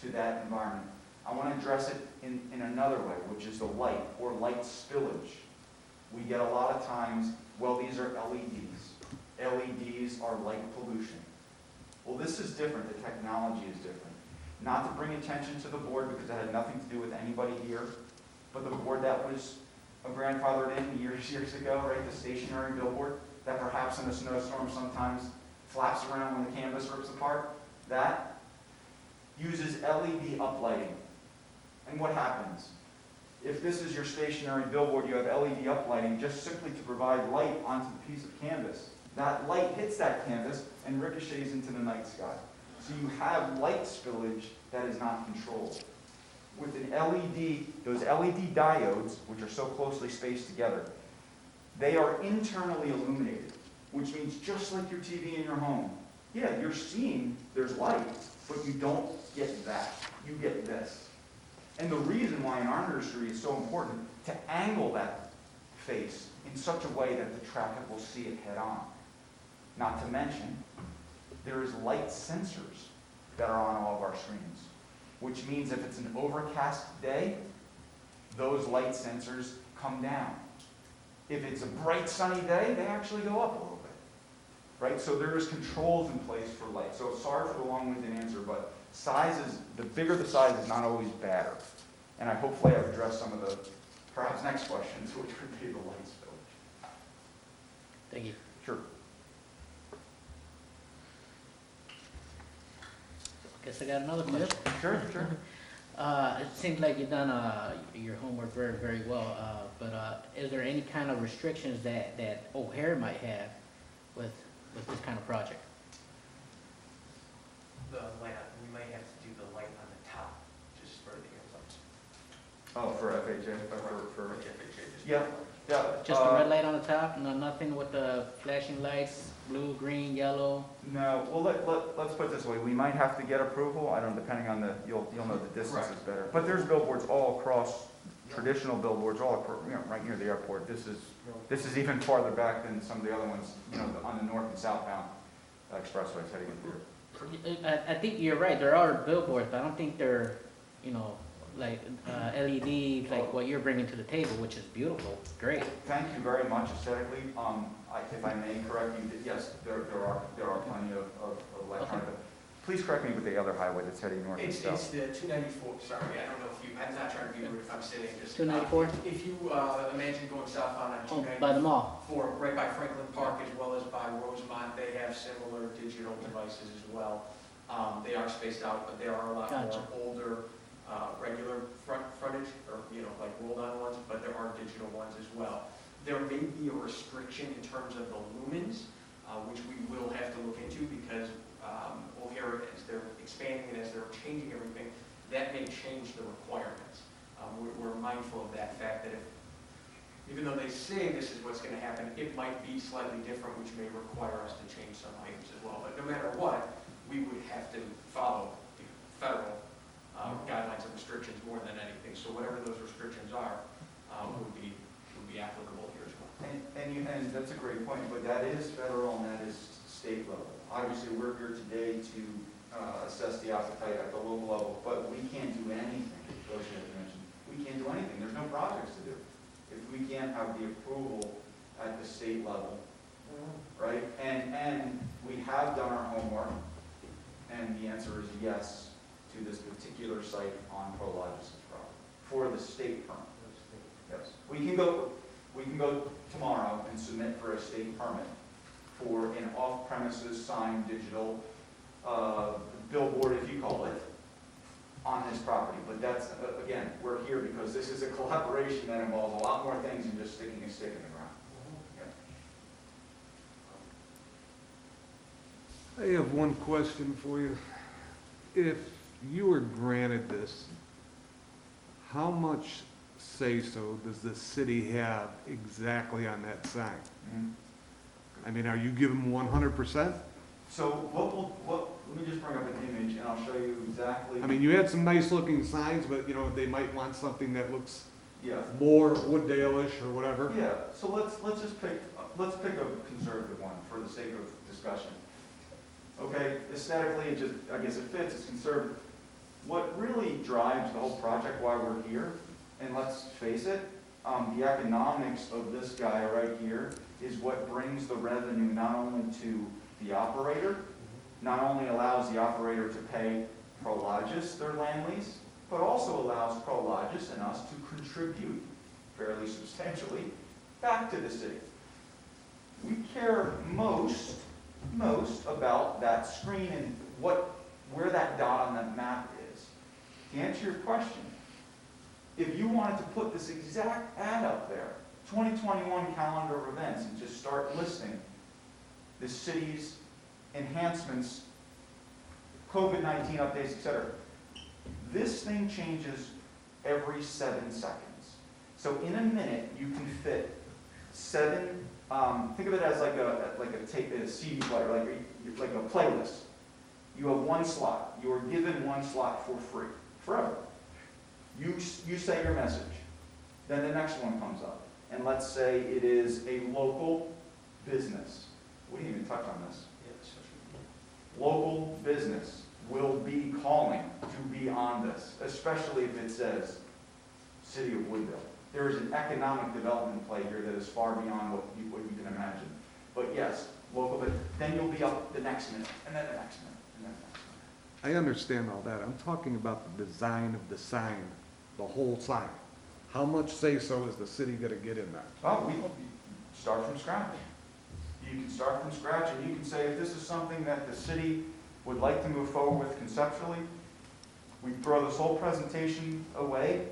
to that environment. I want to address it in another way, which is the light or light spillage. We get a lot of times, well, these are LEDs. LEDs are light pollution. Well, this is different. The technology is different. Not to bring attention to the board because it had nothing to do with anybody here, but the board that was grandfathered in years ago, right, the stationary billboard that perhaps in a snowstorm sometimes flaps around when the canvas rips apart, that uses LED uplighting. And what happens? If this is your stationary billboard, you have LED uplighting just simply to provide light onto the piece of canvas. That light hits that canvas and ricochets into the night sky. So you have light spillage that is not controlled. With an LED, those LED diodes, which are so closely spaced together, they are internally illuminated, which means just like your TV in your home. Yeah, you're seeing there's light, but you don't get that. You get this. And the reason why in our industry it's so important to angle that face in such a way that the traffic will see it head on. Not to mention, there is light sensors that are on all of our screens, which means if it's an overcast day, those light sensors come down. If it's a bright sunny day, they actually go up a little bit, right? So there's controls in place for light. So sorry for the long-winded answer, but the bigger the size is not always better. And hopefully I've addressed some of the perhaps next questions, which would be the light spillage. Thank you. Sure. Guess I got another question. Sure. It seems like you've done your homework very, very well, but is there any kind of restrictions that O'Hare might have with this kind of project? The light, we might have to do the light on the top, just for the airplanes. Oh, for FHA? For FHA, yeah. Just the red light on the top, nothing with the flashing lights, blue, green, yellow? No, well, let's put it this way, we might have to get approval, I don't know, depending on you'll know the distance is better. But there's billboards all across, traditional billboards all across, right near the airport. This is even farther back than some of the other ones, on the north and southbound expressways heading into here. I think you're right, there are billboards, but I don't think they're, like LED, like what you're bringing to the table, which is beautiful, great. Thank you very much aesthetically. If I may correct you, yes, there are plenty of electronic. Okay. Please correct me with the other highway that's heading north and It's south. the 294, sorry, I don't know if you, I'm not trying to be rude if I'm sitting just. 294? If you imagine going southbound on Oh, 294. by the mall. Right by Franklin Park as well as by Rosemont, they have similar digital devices as well. They are spaced out, but there are a lot Gotcha. more older, regular frontage, or, like rolled-on ones, but there are digital ones as well. There may be a restriction in terms of the lumens, which we will have to look into because O'Hare, as they're expanding and as they're changing everything, that may change the requirements. We're mindful of that fact that even though they say this is what's going to happen, it might be slightly different, which may require us to change some items as well. But no matter what, we would have to follow the federal guidelines and restrictions more than anything. So whatever those restrictions are, would be applicable here as well. And that's a great point, but that is federal and that is state level. Obviously, we're here today to assess the appetite at the local level, but we can't do anything, as you mentioned. We can't do anything. There's no projects to do if we can't have the approval at the state level, right? And we have done our homework, and the answer is yes to this particular site on Prologis' property for the state permit. Yes, we can go tomorrow and submit for a state permit for an off-premises signed digital billboard, if you call it, on this property. But that's, again, we're here because this is a collaboration that involves a lot more things than just sticking a stick in the ground. Yeah. I have one question for you. If you were granted this, how much say-so does the city have exactly on that sign? I mean, are you giving 100%? So let me just bring up an image and I'll show you exactly. I mean, you had some nice-looking signs, but, you know, they might want something that looks Yeah, more Wooddale-ish or whatever. yeah, so let's just pick a conservative one for the sake of discussion. Okay, aesthetically, it just, I guess it fits, it's conservative. What really drives the whole project, why we're here, and let's face it, the economics of this guy right here is what brings the revenue not only to the operator, not only allows the operator to pay Prologis their land lease, but also allows Prologis and us to contribute fairly substantially back to the city. We care most about that screen and where that dot on that map is. To answer your question, if you wanted to put this exact ad up there, 2021 calendar of events, and just start listing the city's enhancements, COVID-19 updates, etc., this thing changes every 7 seconds. So in a minute, you can fit 7. Think of it as like a tape, a CD player, like a playlist. You have 1 slot. You are given 1 slot for free, forever. You say your message. Then the next one comes up. And let's say it is a local business. We didn't even touch on this. Local business will be calling to be on this, especially if it says City of Woodville. There is an economic development play here that is far beyond what you can imagine. But yes, local, but then you'll be up the next minute, and then the next minute, and then the next minute. I understand all that. I'm talking about the design of the sign, the whole sign. How much say-so is the city gonna get in that? Well, we start from scratch. You can start from scratch and you can say if this is something that the city would like to move forward with conceptually, we throw this whole presentation away.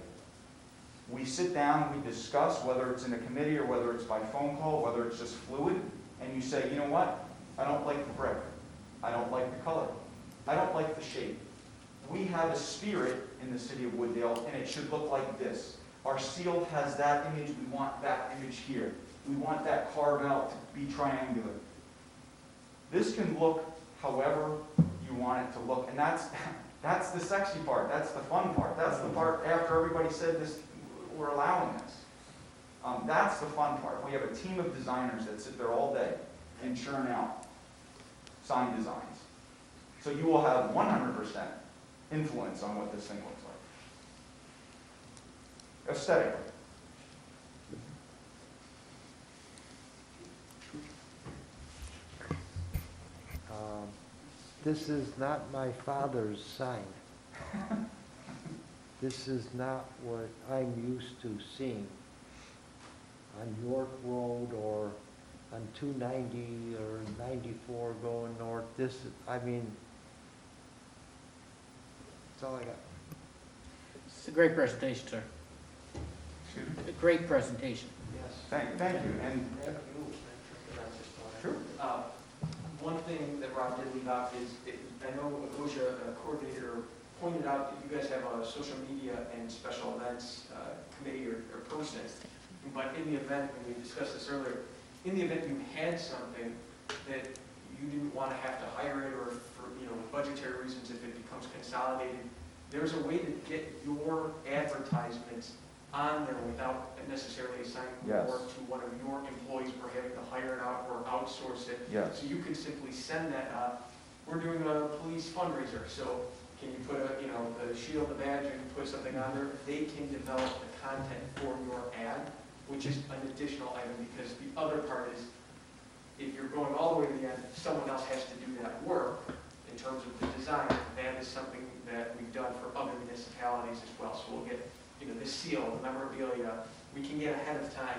We sit down, we discuss whether it's in a committee or whether it's by phone call, whether it's just fluid, and you say, you know what? I don't like the brick. I don't like the color. I don't like the shape. We have a spirit in the city of Wooddale and it should look like this. Our seal has that image, we want that image here. We want that carved out to be triangular. This can look however you want it to look, and that's the sexy part, that's the fun part, that's the part after everybody said this, we're allowing this. That's the fun part. We have a team of designers that sit there all day and churn out sign designs. So you will have 100% influence on what this thing looks like. Aesthetically. This is not my father's sign. This is not what I'm used to seeing on York Road or on 290 or 94 going north. This, I mean, that's all I got. It's a great presentation, sir. Excuse me? A great presentation. Yes. Thank you. And Thank you. Sure. One thing that Rob did leave out is, I know Agosha, coordinator, pointed out that you guys have a social media and special events committee or person. But in the event, and we discussed this earlier, in the event you had something that you didn't want to have to hire it, or for budgetary reasons, if it becomes consolidated, there's a way to get your advertisements on there without necessarily assigning Yes. work to one of your employees or having to hire it out or outsource it. Yes. So you could simply send that, we're doing a police fundraiser, so can you put the shield, the badge, and put something on there? They can develop the content for your ad, which is an additional item, because the other part is, if you're going all the way to the end, someone else has to do that work in terms of the design. That is something that we've done for other municipalities as well. So we'll get the seal, the memorabilia. We can get ahead of time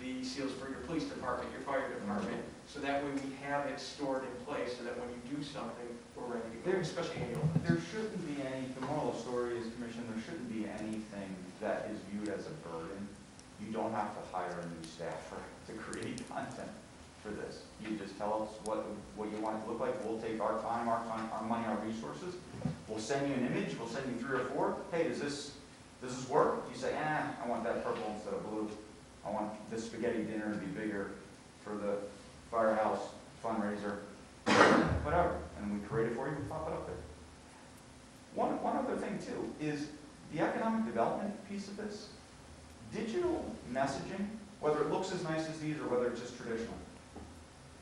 the seals for your police department, your fire department, so that way we have it stored in place, so that when you do something, we're ready to go, especially annual. There shouldn't be the moral of the story is, Commissioner, there shouldn't be anything that is viewed as a burden. You don't have to hire a new staffer to create content for this. You just tell us what you want it to look like. We'll take our time, our money, our resources. We'll send you an image. We'll send you 3 or 4. Hey, does this Does this work? You say, I want that purple instead of blue. I want this spaghetti dinner to be bigger for the firehouse fundraiser, whatever. And we create it for you, we pop it up there. One other thing too is the economic development piece of this. Digital messaging, whether it looks as nice as these or whether it's just traditional.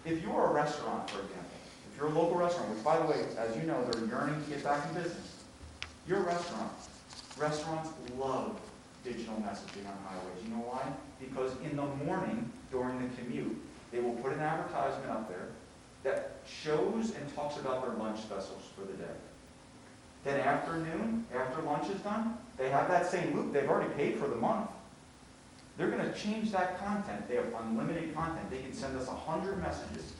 If you're a restaurant, for example, if you're a local restaurant, which by the way, as you know, they're yearning to get back in business. You're a restaurant. Restaurants love digital messaging on highways. You know why? Because in the morning, during the commute, they will put an advertisement up there that shows and talks about their lunch specials for the day. Then afternoon, after lunch is done, they have that same loop. They've already paid for the month. They're going to change that content. They have unlimited content. They can send us 100 messages.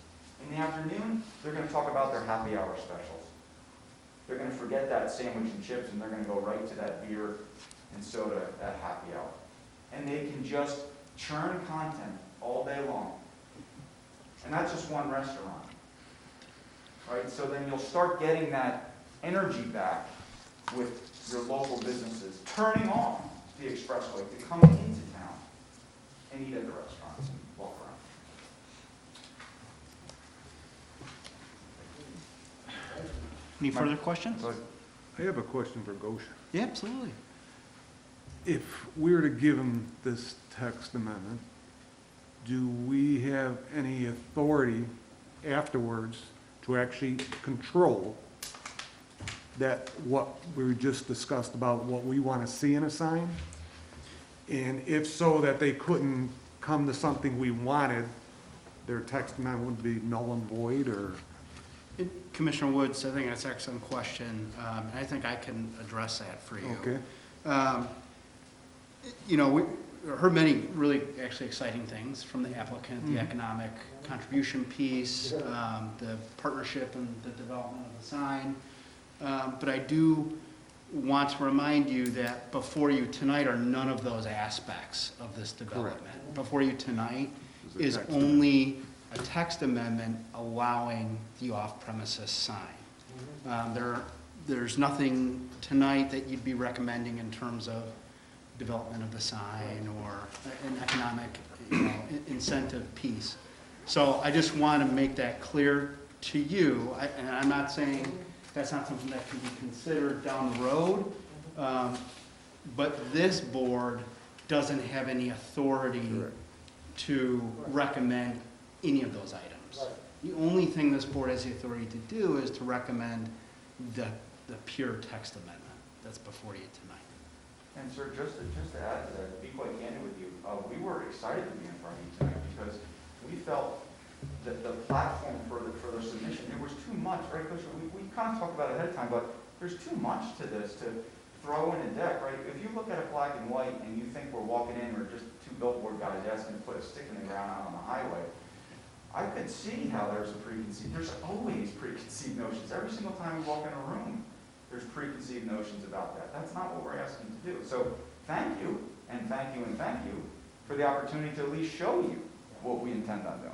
In the afternoon, they're going to talk about their happy hour specials. They're going to forget that sandwich and chips, and they're going to go right to that beer and soda at happy hour. And they can just churn content all day long. And that's just one restaurant. Right? So then you'll start getting that energy back with your local businesses, turning off the expressway to come into town and eat at the restaurants and walk around. Any further questions? Go ahead. I have a question for Goshen. Yeah, absolutely. If we were to give them this text amendment, do we have any authority afterwards to actually control that, what we just discussed about what we want to see in a sign? And if so, that they couldn't come to something we wanted, their text amendment would be null and void, or? Commissioner Woods, I think that's an excellent question, and I think I can address that for you. Okay. You know, we heard many really actually exciting things from the applicant, the economic contribution piece, the partnership and the development of the sign. But I do want to remind you that before you tonight are none of those aspects of this development. Correct. Before you tonight Is is a text only a text amendment allowing the off-premises sign. There's nothing tonight that you'd be recommending in terms of development of the sign or an economic, incentive piece. So I just want to make that clear to you, and I'm not saying that's not something that can be considered down the road, but this board doesn't have any authority to recommend any of those items. The only thing this board has the authority to do is to recommend the pure text amendment that's before you tonight. And sir, just to add to that, to be quite candid with you, we were excited to be in front of you tonight because we felt that the platform for the submission, there was too much, right? Because we kind of talked about it ahead of time, but there's too much to this to throw in a deck, right? If you look at it black and white and you think we're walking in, we're just two billboard guys asking to put a stick in the ground out on the highway, I could see how there's always preconceived notions. Every single time we walk in a room, there's preconceived notions about that. That's not what we're asking to do. So thank you, and thank you, and thank you for the opportunity to at least show you what we intend on doing.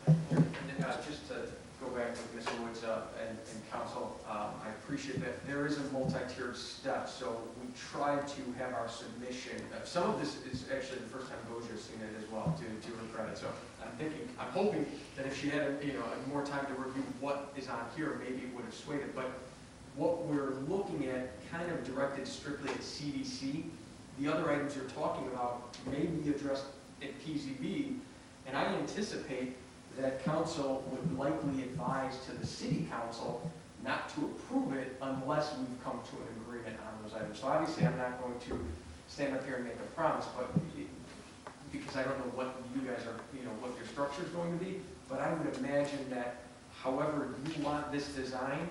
And just to go back with Mr. Woods and council, I appreciate that there is a multi-tiered step, so we try to have our submission. Some of this is actually the first time Boja's seen it as well, to her credit. So I'm hoping that if she had more time to review what is on here, maybe it would have swayed it. But what we're looking at kind of directed strictly at CDC. The other items you're talking about may be addressed at PZB, and I anticipate that council would likely advise to the city council not to approve it unless we've come to an agreement on those items. So obviously I'm not going to stand up here and make a promise, but because I don't know what you guys are, what your structure is going to be, but I would imagine that however you want this design,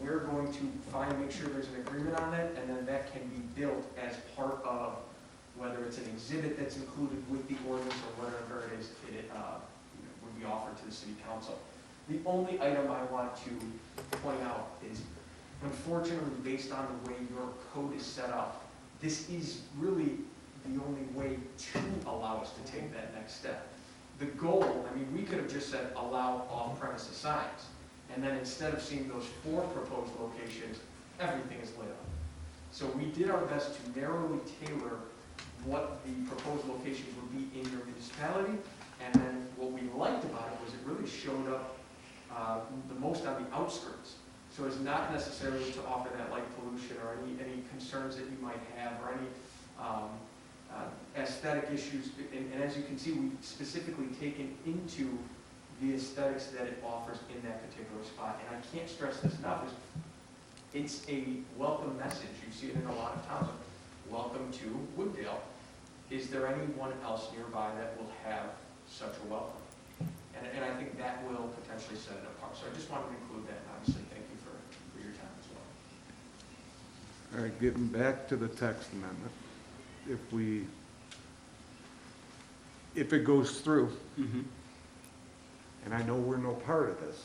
we're going to make sure there's an agreement on it, and then that can be built as part of whether it's an exhibit that's included with the ordinance or whatever it is it would be offered to the city council. The only item I want to point out is, unfortunately, based on the way your code is set up, this is really the only way to allow us to take that next step. The goal, we could have just said allow off-premises signs, and then instead of seeing those 4 proposed locations, everything is lit up. So we did our best to narrowly tailor what the proposed locations would be in your municipality. And then what we liked about it was it really showed up the most on the outskirts. So it's not necessarily to offer that light pollution or any concerns that you might have or any aesthetic issues. And as you can see, we've specifically taken into the aesthetics that it offers in that particular spot. And I can't stress this enough, is it's a welcome message. You see it in a lot of towns. Welcome to Wooddale. Is there anyone else nearby that will have such a welcome? And I think that will potentially set it apart. So I just wanted to include that, and obviously thank you for your time as well. All right, getting back to the text amendment, if it goes through, and I know we're no part of this,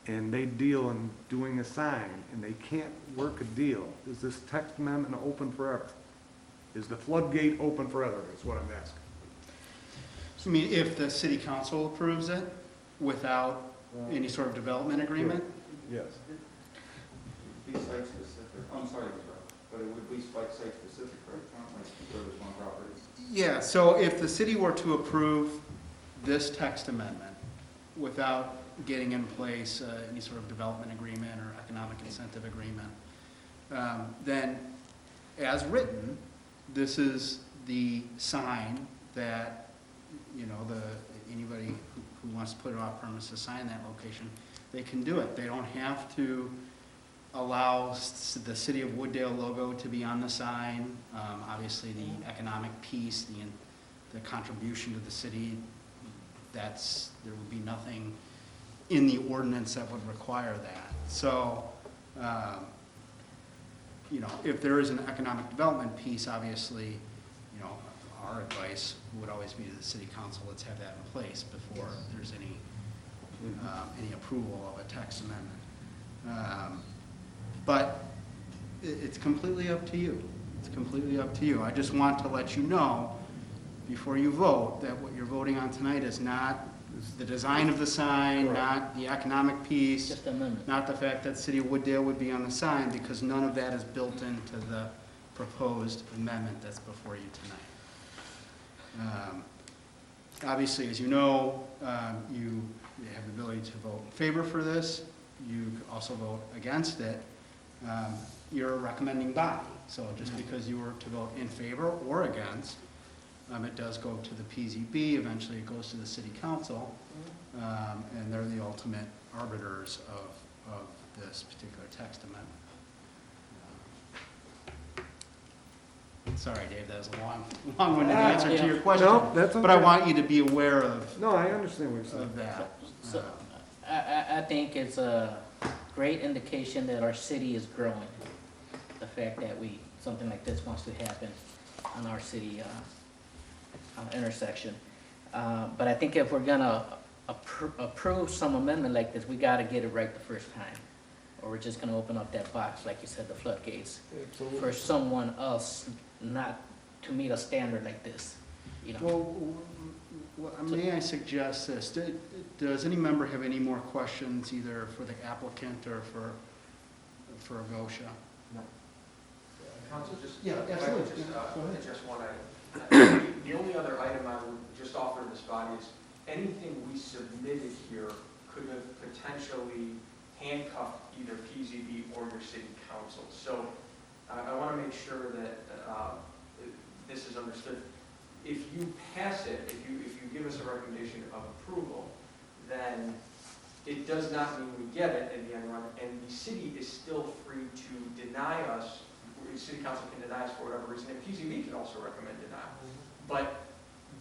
and they deal in doing a sign, and they can't work a deal, is this text amendment open forever? Is the floodgate open forever, is what I'm asking. So, I mean, if the city council approves it without any sort of development agreement? Yes. Be site specific, I'm sorry, but it would be site specific, right, John, like for this one property? Yeah, so if the city were to approve this text amendment without getting in place any sort of development agreement or economic incentive agreement, then as written, this is the sign that, you know, anybody who wants to put it off premises sign that location, they can do it. They don't have to allow the City of Wooddale logo to be on the sign. Obviously, the economic piece, the contribution to the city, there would be nothing in the ordinance that would require that. So, you know, if there is an economic development piece, obviously, you know, our advice would always be to the city council, let's have that in place before there's any approval of a text amendment. But it's completely up to you. It's completely up to you. I just want to let you know before you vote that what you're voting on tonight is not the design of the sign, not the economic piece, Just a minute. not the fact that City of Wooddale would be on the sign, because none of that is built into the proposed amendment that's before you tonight. Obviously, as you know, you have the ability to vote in favor for this. You could also vote against it. You're a recommending body, so just because you were to vote in favor or against, it does go to the PZB, eventually it goes to the city council, and they're the ultimate arbiters of this particular text amendment. Sorry, Dave, that was a long-winded answer to your question. No, that's okay. But I want you to be aware of, No, I understand what you're saying. of that. So, I think it's a great indication that our city is growing. The fact that something like this wants to happen on our city intersection. But I think if we're gonna approve some amendment like this, we gotta get it right the first time. Or we're just gonna open up that box, like you said, the floodgates, for someone else not to meet a standard like this, you know? Well, may I suggest this? Does any member have any more questions, either for the applicant or for Agosha? Council, just, Yeah, if I absolutely. could just, Yeah, go ahead. just one item. The only other item I would just offer to this body is anything we submitted here could have potentially handcuffed either PZB or your city council. So I want to make sure that this is understood. If you pass it, if you give us a recommendation of approval, then it does not mean we get it in the end run, and the city is still free to deny us. The city council can deny us for whatever reason, and PZB can also recommend denial. But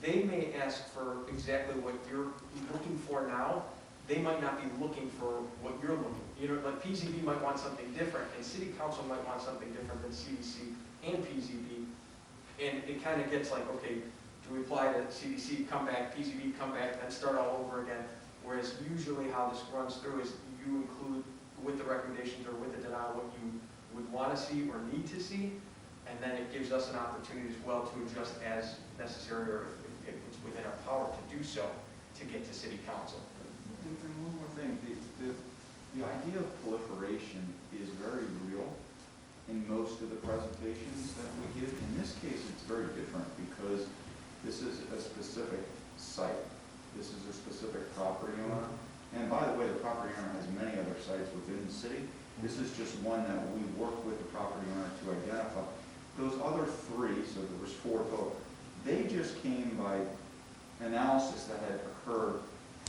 they may ask for exactly what you're looking for now. They might not be looking for what you're looking. You know, like PZB might want something different, and city council might want something different than CDC and PZB. And it kind of gets like, okay, do we apply to CDC, come back, PZB, come back, then start all over again? Whereas usually how this runs through is you include with the recommendations or with the denial what you would want to see or need to see, and then it gives us an opportunity as well to adjust as necessary or if it's within our power to do so to get to city council. And one more thing, The idea of proliferation is very real in most of the presentations that we give. In this case, it's very different because this is a specific site. This is a specific property owner. And by the way, the property owner has many other sites within the city. This is just one that we work with the property owner to identify. Those other three, so there was 4 total, they just came by analysis that had occurred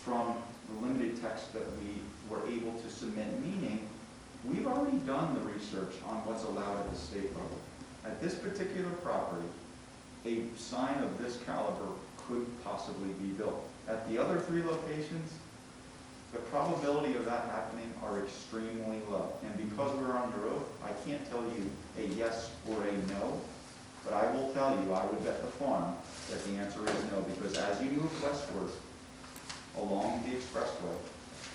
from the limited text that we were able to submit, meaning we've already done the research on what's allowed at the state level. At this particular property, a sign of this caliber could possibly be built. At the other 3 locations, the probability of that happening are extremely low. And because we're under oath, I can't tell you a yes or a no, but I will tell you, I would bet the farm that the answer is no, because as you move westward along the expressway,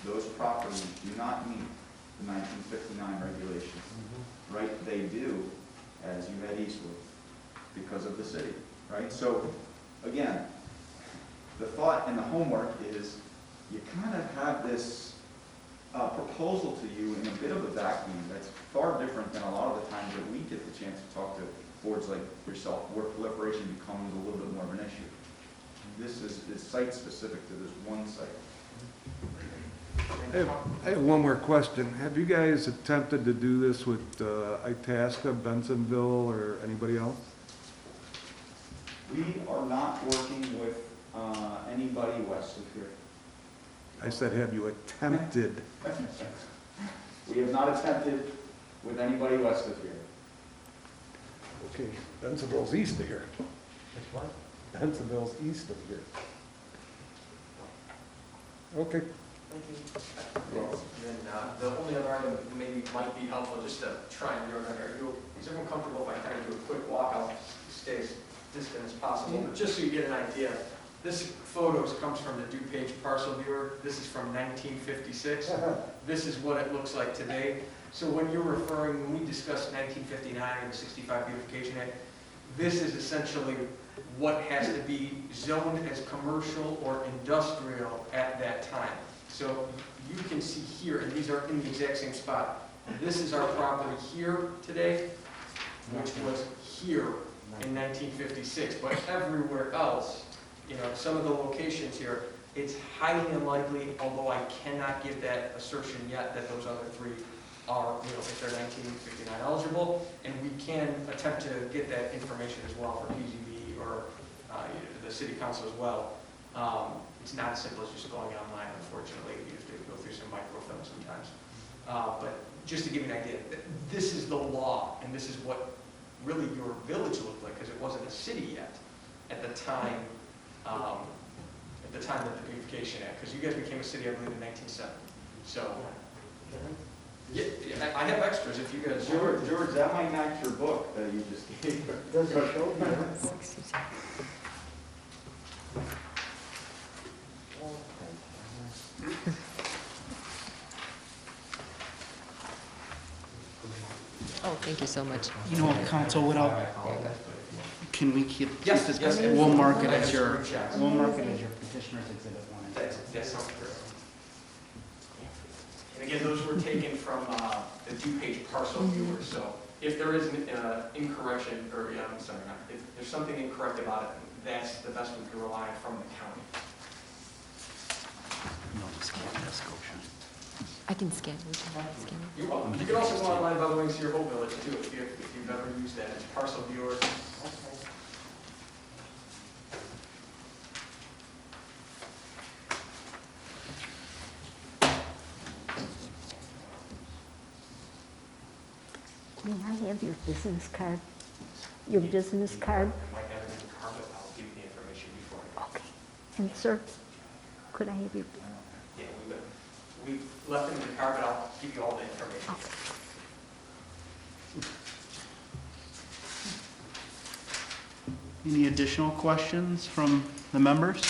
those properties do not meet the 1959 regulations. Right? They do as you head eastward because of the city. Right? So, again, the thought and the homework is you kind of have this proposal to you in a bit of a vacuum that's far different than a lot of the times that we get the chance to talk to boards like yourself, where proliferation becomes a little bit more of an issue. This is site-specific to this one site. I have one more question. Have you guys attempted to do this with Itasca, Bensonville, or anybody else? We are not working with anybody west of here. I said, have you attempted? We have not attempted with anybody west of here. Okay, Bensonville's east of here. Which one? Bensonville's east of here. Okay. Thank you. And then the only other item that maybe might be helpful, just to try and is everyone comfortable if I kind of do a quick walk? I'll stay as distant as possible, but just so you get an idea. This photos comes from the DuPage parcel viewer. This is from 1956. This is what it looks like today. So when you're referring, when we discussed 1959 and the 65 Beautification Act, this is essentially what has to be zoned as commercial or industrial at that time. So you can see here, and these are in the exact same spot. This is our property here today, which was here in 1956, but everywhere else, you know, some of the locations here, it's highly unlikely, although I cannot give that assertion yet, that those other 3 are, you know, if they're 1959 eligible, and we can attempt to get that information as well for PZB or the city council as well. It's not as simple as just going online, unfortunately. You have to go through some microfilm sometimes. But just to give you an idea, this is the law, and this is what really your village looked like, because it wasn't a city yet at the time. At the time of the Beautification Act, because you guys became a city, I believe, in 1970. So, yeah, I have extras if you guys. George, that might match your book that you just gave. Does it show? Oh, thank you so much. You know what, council, can we keep Yes, this? yes. We'll mark it I have as your, screenshots. we'll mark it as your petitioner's exhibit 1. That sounds correct. And again, those were taken from the DuPage parcel viewer, so if there is an incorrection, or I'm sorry, if there's something incorrect about it, that's the best we can rely on from the county. No, just can't miss Goshen. I can scan. Would you mind scanning? You're welcome. You can also go online, by the way, and see your whole village too, if you've ever used that. It's parcel viewer. May I have your business card? Your business card? I might have it in the car, but I'll give you the information before. Okay. And sir, could I have your, Yeah, we left them in the car, but I'll give you all the information. okay. Any additional questions from the members?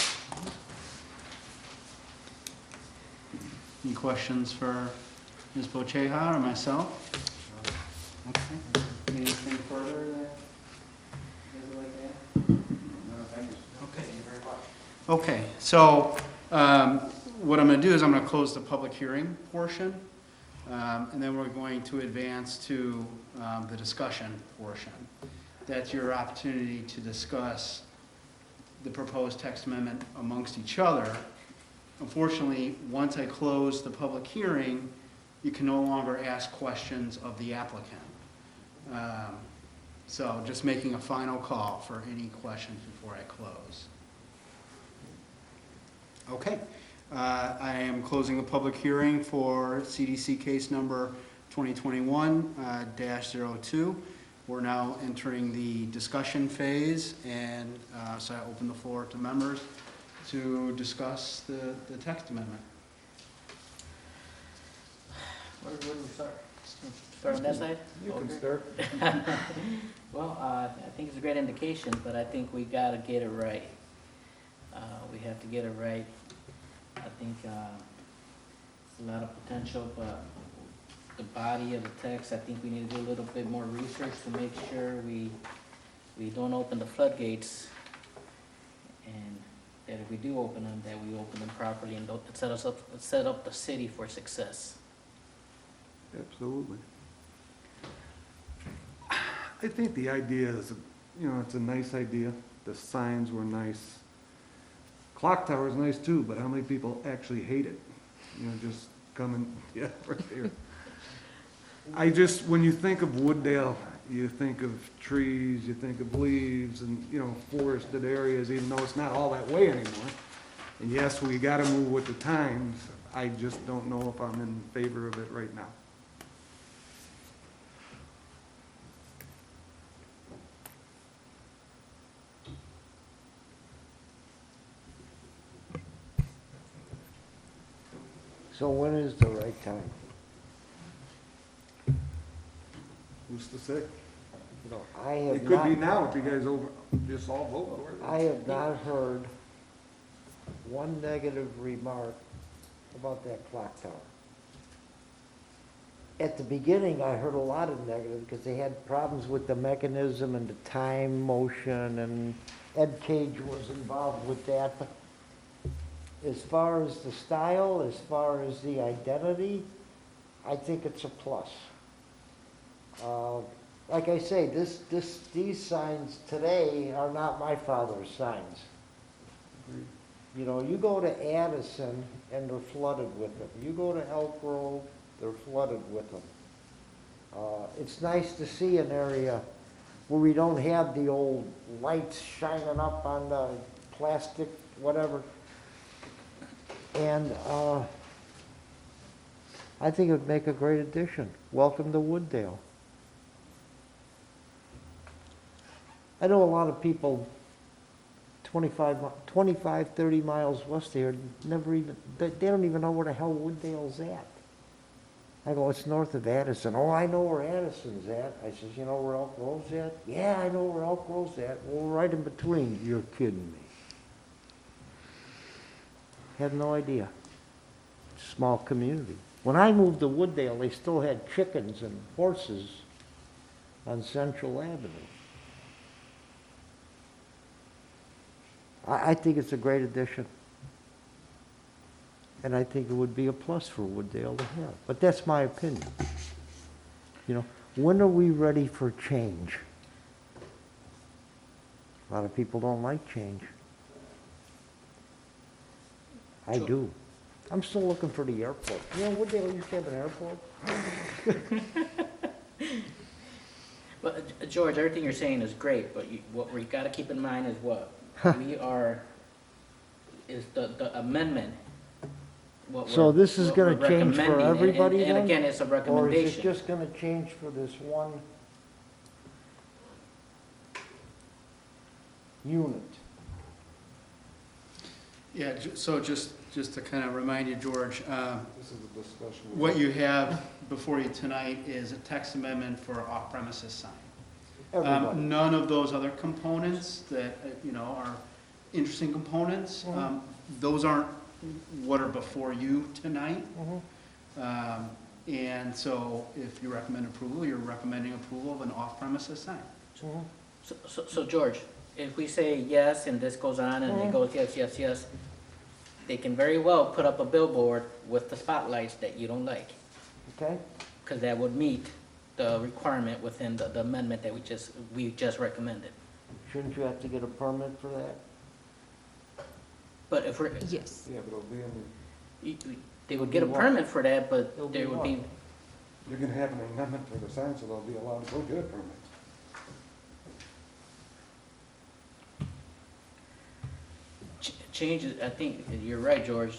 Any questions for Ms. Bocheha or myself? Okay. Anything further that you guys would like to add? No, thank you. Okay. Thank you very much. Okay, so what I'm going to do is I'm going to close the public hearing portion. And then we're going to advance to the discussion portion. That's your opportunity to discuss the proposed text amendment amongst each other. Unfortunately, once I close the public hearing, you can no longer ask questions of the applicant. So just making a final call for any questions before I close. Okay. I am closing the public hearing for CDC case number 2021-02. We're now entering the discussion phase, and so I open the floor to members to discuss the text amendment. Where do we start? Start on that side? You can Okay. start. Well, I think it's a great indication, but I think we gotta get it right. We have to get it right. I think it's a lot of potential, but the body of the text, I think we need to do a little bit more research to make sure we don't open the floodgates, and that if we do open them, that we open them properly and don't set up the city for success. Absolutely. I think the idea is, it's a nice idea. The signs were nice. Clock tower is nice too, but how many people actually hate it? Just coming, yeah, right there. When you think of Wooddale, you think of trees, you think of leaves and, forested areas, even though it's not all that way anymore. And yes, we gotta move with the times. I just don't know if I'm in favor of it right now. So when is the right time? Who's to say? I have It could be not, now if you guys just all vote for it. I have not heard one negative remark about that clock tower. At the beginning, I heard a lot of negative because they had problems with the mechanism and the time motion, and Ed Cage was involved with that. But as far as the style, as far as the identity, I think it's a plus. Like I say, these signs today are not my father's signs. You go to Addison and they're flooded with them. You go to Elk Grove, they're flooded with them. It's nice to see an area where we don't have the old lights shining up on the plastic, whatever. And I think it would make a great addition. Welcome to Wooddale. I know a lot of people 25, 30 miles west of here, they don't even know where the hell Wooddale's at. I go, it's north of Addison. Oh, I know where Addison's at. I says, you know where Elk Grove's at? Yeah, I know where Elk Grove's at. Well, right in between. You're kidding me. Had no idea. Small community. When I moved to Wooddale, they still had chickens and horses on Central Avenue. I think it's a great addition. And I think it would be a plus for Wooddale to have. But that's my opinion. When are we ready for change? A lot of people don't like change. I do. I'm still looking for the airport. Wooddale used to have an airport. But George, everything you're saying is great, but what we gotta keep in mind is what? Is the amendment. So this is gonna change for recommending, everybody and then? again, it's a Or is recommendation. it just gonna change for this one unit? Yeah, so just to kind of remind you, George, This is a discussion. what you have before you tonight is a text amendment for off-premises sign. Everybody. None of those other components that, are interesting components, those aren't what are before you tonight. And so if you recommend approval, you're recommending approval of an off-premises sign. So George, if we say yes and this goes on and it goes yes, yes, yes, they can very well put up a billboard with the spotlights that you don't like. Okay? because that would meet the requirement within the amendment that we just recommended. Shouldn't you have to get a permit for that? But if we're, Yes. Yeah, but it'll be in they would get a permit for that, but It'll be there would be, what? you're gonna have an amendment for the sign, so they'll be allowed to go get a permit. changes, I think, you're right, George,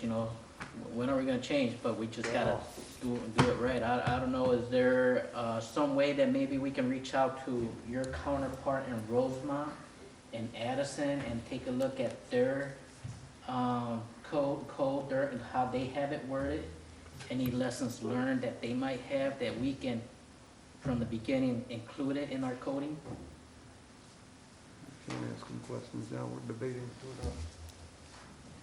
when are we gonna change? But we just gotta do it right. I don't know, is there, some way that maybe we can reach out to your counterpart in Rosemont and Addison and take a look at their, code, and how they have it worded? Any lessons learned that they might have that we can, from the beginning, include it in our coding? Can't ask them questions now, we're debating.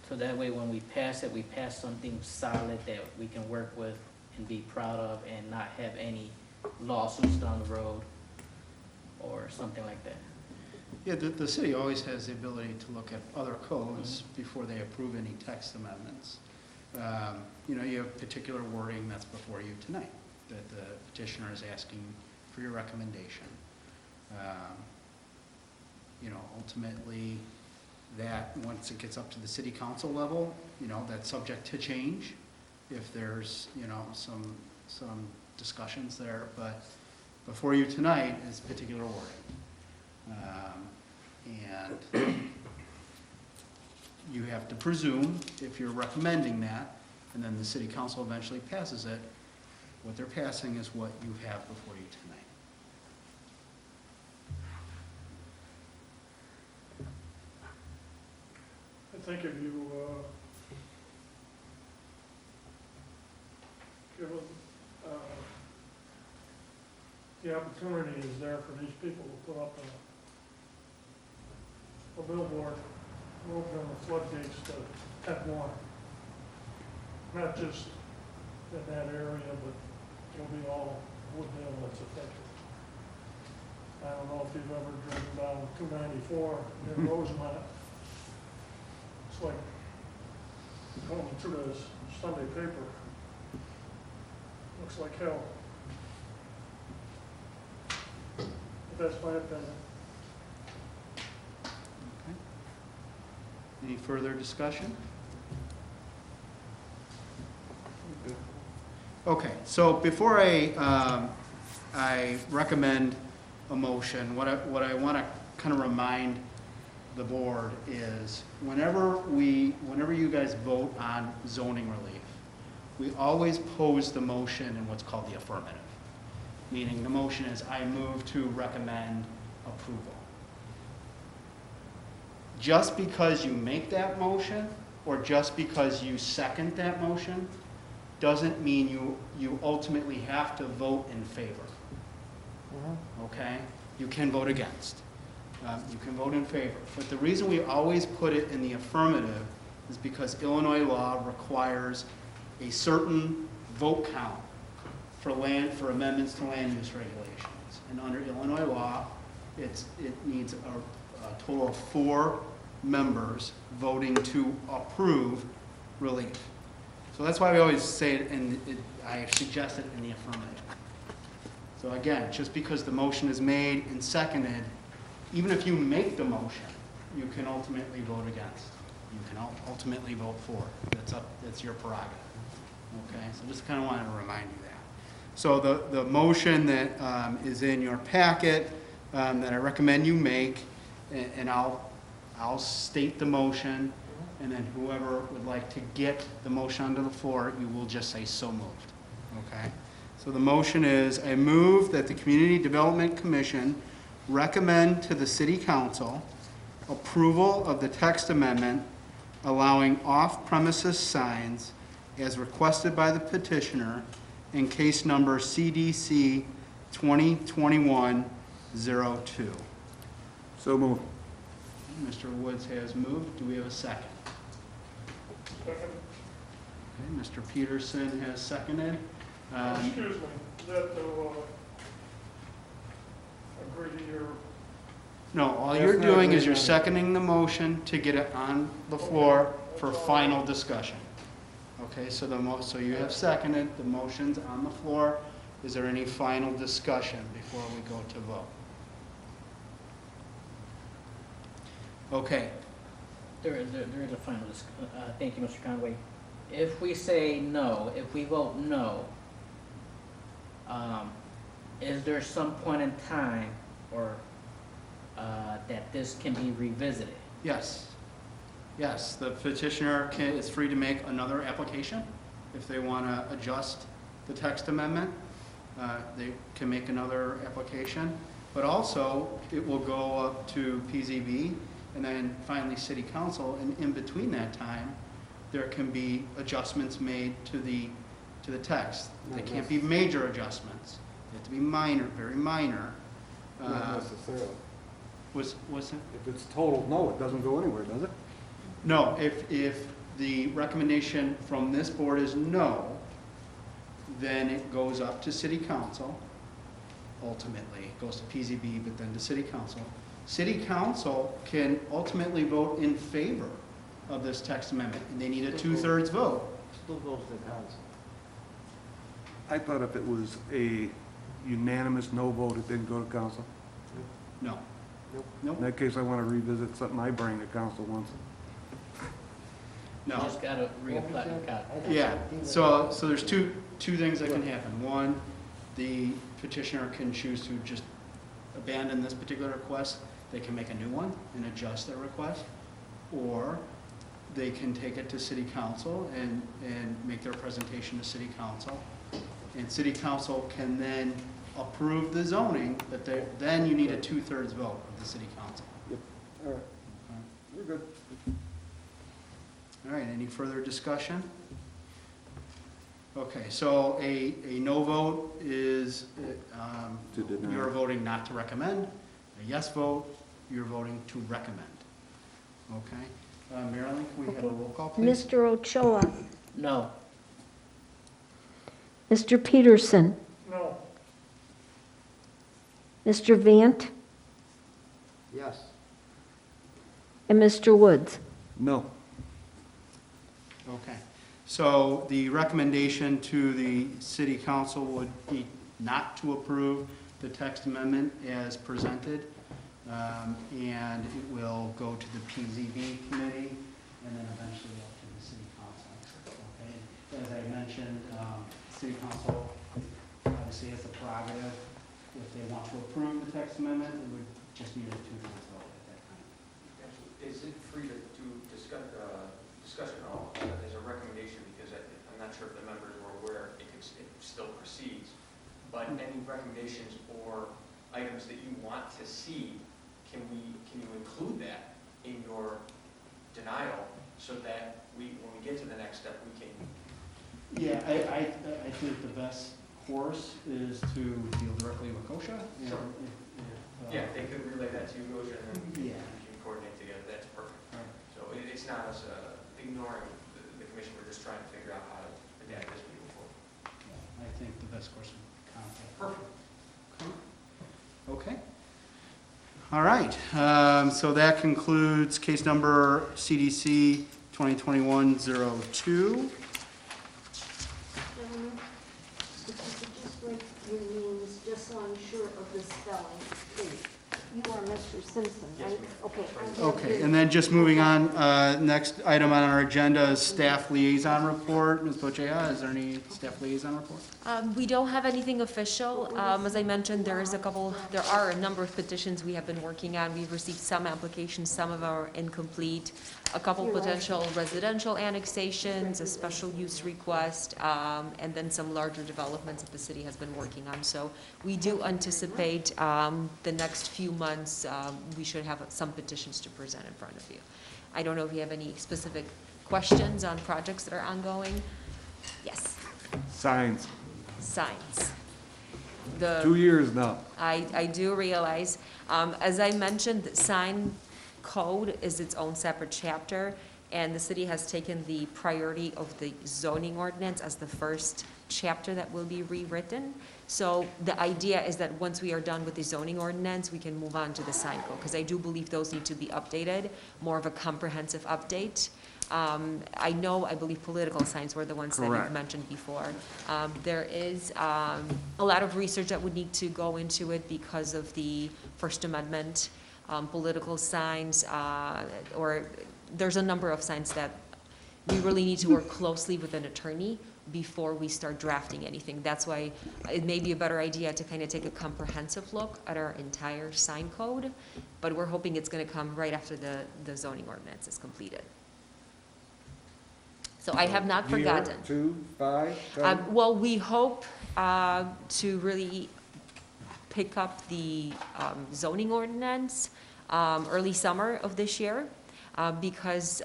So that way, when we pass it, we pass something solid that we can work with and be proud of and not have any lawsuits down the road or something like that. Yeah, the city always has the ability to look at other codes before they approve any text amendments. You have particular wording that's before you tonight, that the petitioner is asking for your recommendation. Ultimately, that, once it gets up to the city council level, that's subject to change if there's, some discussions there, but before you tonight is particular wording. And you have to presume, if you're recommending that, and then the city council eventually passes it, what they're passing is what you have before you tonight. I think if you, give them, the opportunity is there for these people to put up a billboard, open the floodgates to tap water. Not just in that area, but it'll be all Woodville that's affected. I don't know if you've ever driven down 294 in Rosemont. It's like going through the Sunday paper. Looks like hell. But that's my opinion. Okay. Any further discussion? Okay, so before I recommend a motion, what I want to kind of remind the board is whenever you guys vote on zoning relief, we always pose the motion in what's called the affirmative. Meaning the motion is, I move to recommend approval. Just because you make that motion, or just because you second that motion, doesn't mean you ultimately have to vote in favor. Okay? You can vote against. You can vote in favor. But the reason we always put it in the affirmative is because Illinois law requires a certain vote count for amendments to land use regulations. And under Illinois law, it needs a total of 4 members voting to approve relief. So that's why we always say it, and I suggest it in the affirmative. So again, just because the motion is made and seconded, even if you make the motion, you can ultimately vote against. You can ultimately vote for. That's your prerogative. Okay, so just kind of wanted to remind you that. So the motion that is in your packet that I recommend you make, and I'll state the motion, and then whoever would like to get the motion onto the floor, you will just say so moved. Okay? So the motion is, I move that the Community Development Commission recommend to the City Council approval of the text amendment allowing off-premises signs as requested by the petitioner in case number CDC 2021-02. So move. Mr. Woods has moved. Do we have a second? Second. Okay, Mr. Peterson has seconded. Excuse me, is that to, agree to your, No, all That's you're not doing is you're agreeing on it. seconding the motion to get it on the floor for final discussion. Okay, so so you have seconded, the motion's on the floor. Is there any final discussion before we go to vote? Okay, There is a final, thank you, Mr. Conway. If we say no, if we vote no, is there some point in time or that this can be revisited? yes. Yes, the petitioner is free to make another application. If they want to adjust the text amendment, they can make another application. But also, it will go up to PZB and then finally City Council. And in between that time, there can be adjustments made to the text. They can't be major adjustments. They have to be minor, very minor. Not necessarily. What's it? If it's total no, it doesn't go anywhere, does it? No, if the recommendation from this board is no, then it goes up to City Council. Ultimately, it goes to PZB, but then to City Council. City Council can ultimately vote in favor of this text amendment, and they need a 2/3 vote. Still goes to the council. I thought if it was a unanimous no vote, it didn't go to council. No. Nope. In Nope, that case, I want to revisit something I bring to council once. You no. just gotta reapply. Yeah, so there's two things that can happen. One, the petitioner can choose to just abandon this particular request. They can make a new one and adjust their request. Or they can take it to City Council and make their presentation to City Council. And City Council can then approve the zoning, but then you need a 2/3 vote of the City Council. Yep, all right. We're good. All right, any further discussion? Okay, so a no vote is, To deny. you're voting not to recommend. A yes vote, you're voting to recommend. Okay, Marilyn, can we have a roll call, please? Mr. Ochoa, No. Mr. Peterson, No, Mr. Vant, Yes. and Mr. Woods. No. Okay, so the recommendation to the City Council would be not to approve the text amendment as presented, and it will go to the PZB committee, and then eventually up to the City Council. Okay, as I mentioned, City Council obviously has the prerogative, if they want to approve the text amendment, it would just need a 2/3 vote at that time. Is it free to discussion at all as a recommendation, because I'm not sure if the members were aware, it still proceeds, but any recommendations or items that you want to see, can you include that in your denial so that when we get to the next step, we can. Yeah, I think the best course is to deal directly with KOSHA. And Sure. if, Yeah, they could relay that to you, Gosha, and then we Yeah. can coordinate together. That's perfect. Right. So it's not us ignoring the commission, we're just trying to figure out how to adapt as we move forward. I think the best course would be contact. Perfect. Okay. All right, so that concludes case number CDC 2021-02. If you could just write your names, just so I'm sure of the spelling, please. You are Mr. Simpson, right? Okay. I have Okay, your- and then just moving on, next item on our agenda is staff liaison report. Ms. Bochea, is there any staff liaison report? We don't have anything official. As I mentioned, there are a number of petitions we have been working on. We've received some applications, some of them are incomplete. A couple potential residential annexations, a special use request, and then some larger developments that the city has been working on. So we do anticipate the next few months, we should have some petitions to present in front of you. I don't know if you have any specific questions on projects that are ongoing. Yes. Signs, Signs. 2 years now. I do realize, as I mentioned, the sign code is its own separate chapter, and the city has taken the priority of the zoning ordinance as the first chapter that will be rewritten. So the idea is that once we are done with the zoning ordinance, we can move on to the sign code, because I do believe those need to be updated, more of a comprehensive update. I believe political signs were the ones that Correct. you've mentioned before. There is a lot of research that would need to go into it because of the First Amendment, political signs, or there's a number of signs that we really need to work closely with an attorney before we start drafting anything. That's why it may be a better idea to kind of take a comprehensive look at our entire sign code, but we're hoping it's going to come right after the zoning ordinance is completed. So I have not forgotten. 2, 5, 7? Well, we hope to really pick up the zoning ordinance early summer of this year, because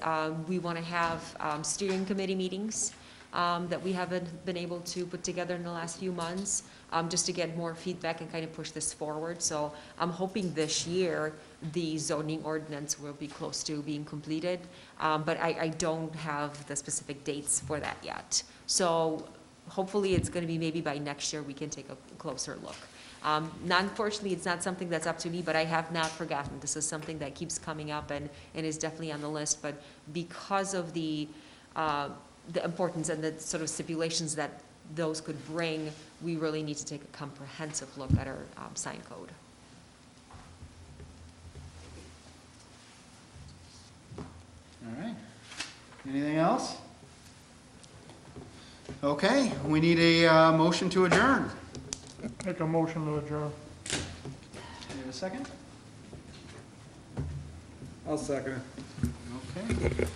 we want to have steering committee meetings that we haven't been able to put together in the last few months, just to get more feedback and kind of push this forward. So I'm hoping this year the zoning ordinance will be close to being completed, but I don't have the specific dates for that yet. So hopefully it's going to be maybe by next year we can take a closer look. Unfortunately, it's not something that's up to me, but I have not forgotten. This is something that keeps coming up and is definitely on the list, but because of the importance and the sort of stipulations that those could bring, we really need to take a comprehensive look at our sign code. All right. Anything else? Okay, we need a motion to adjourn. Make a motion to adjourn. Do you have a second? I'll second it.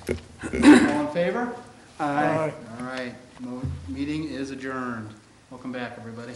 Okay. All in favor? Aye. All right, meeting is adjourned. Welcome back, everybody.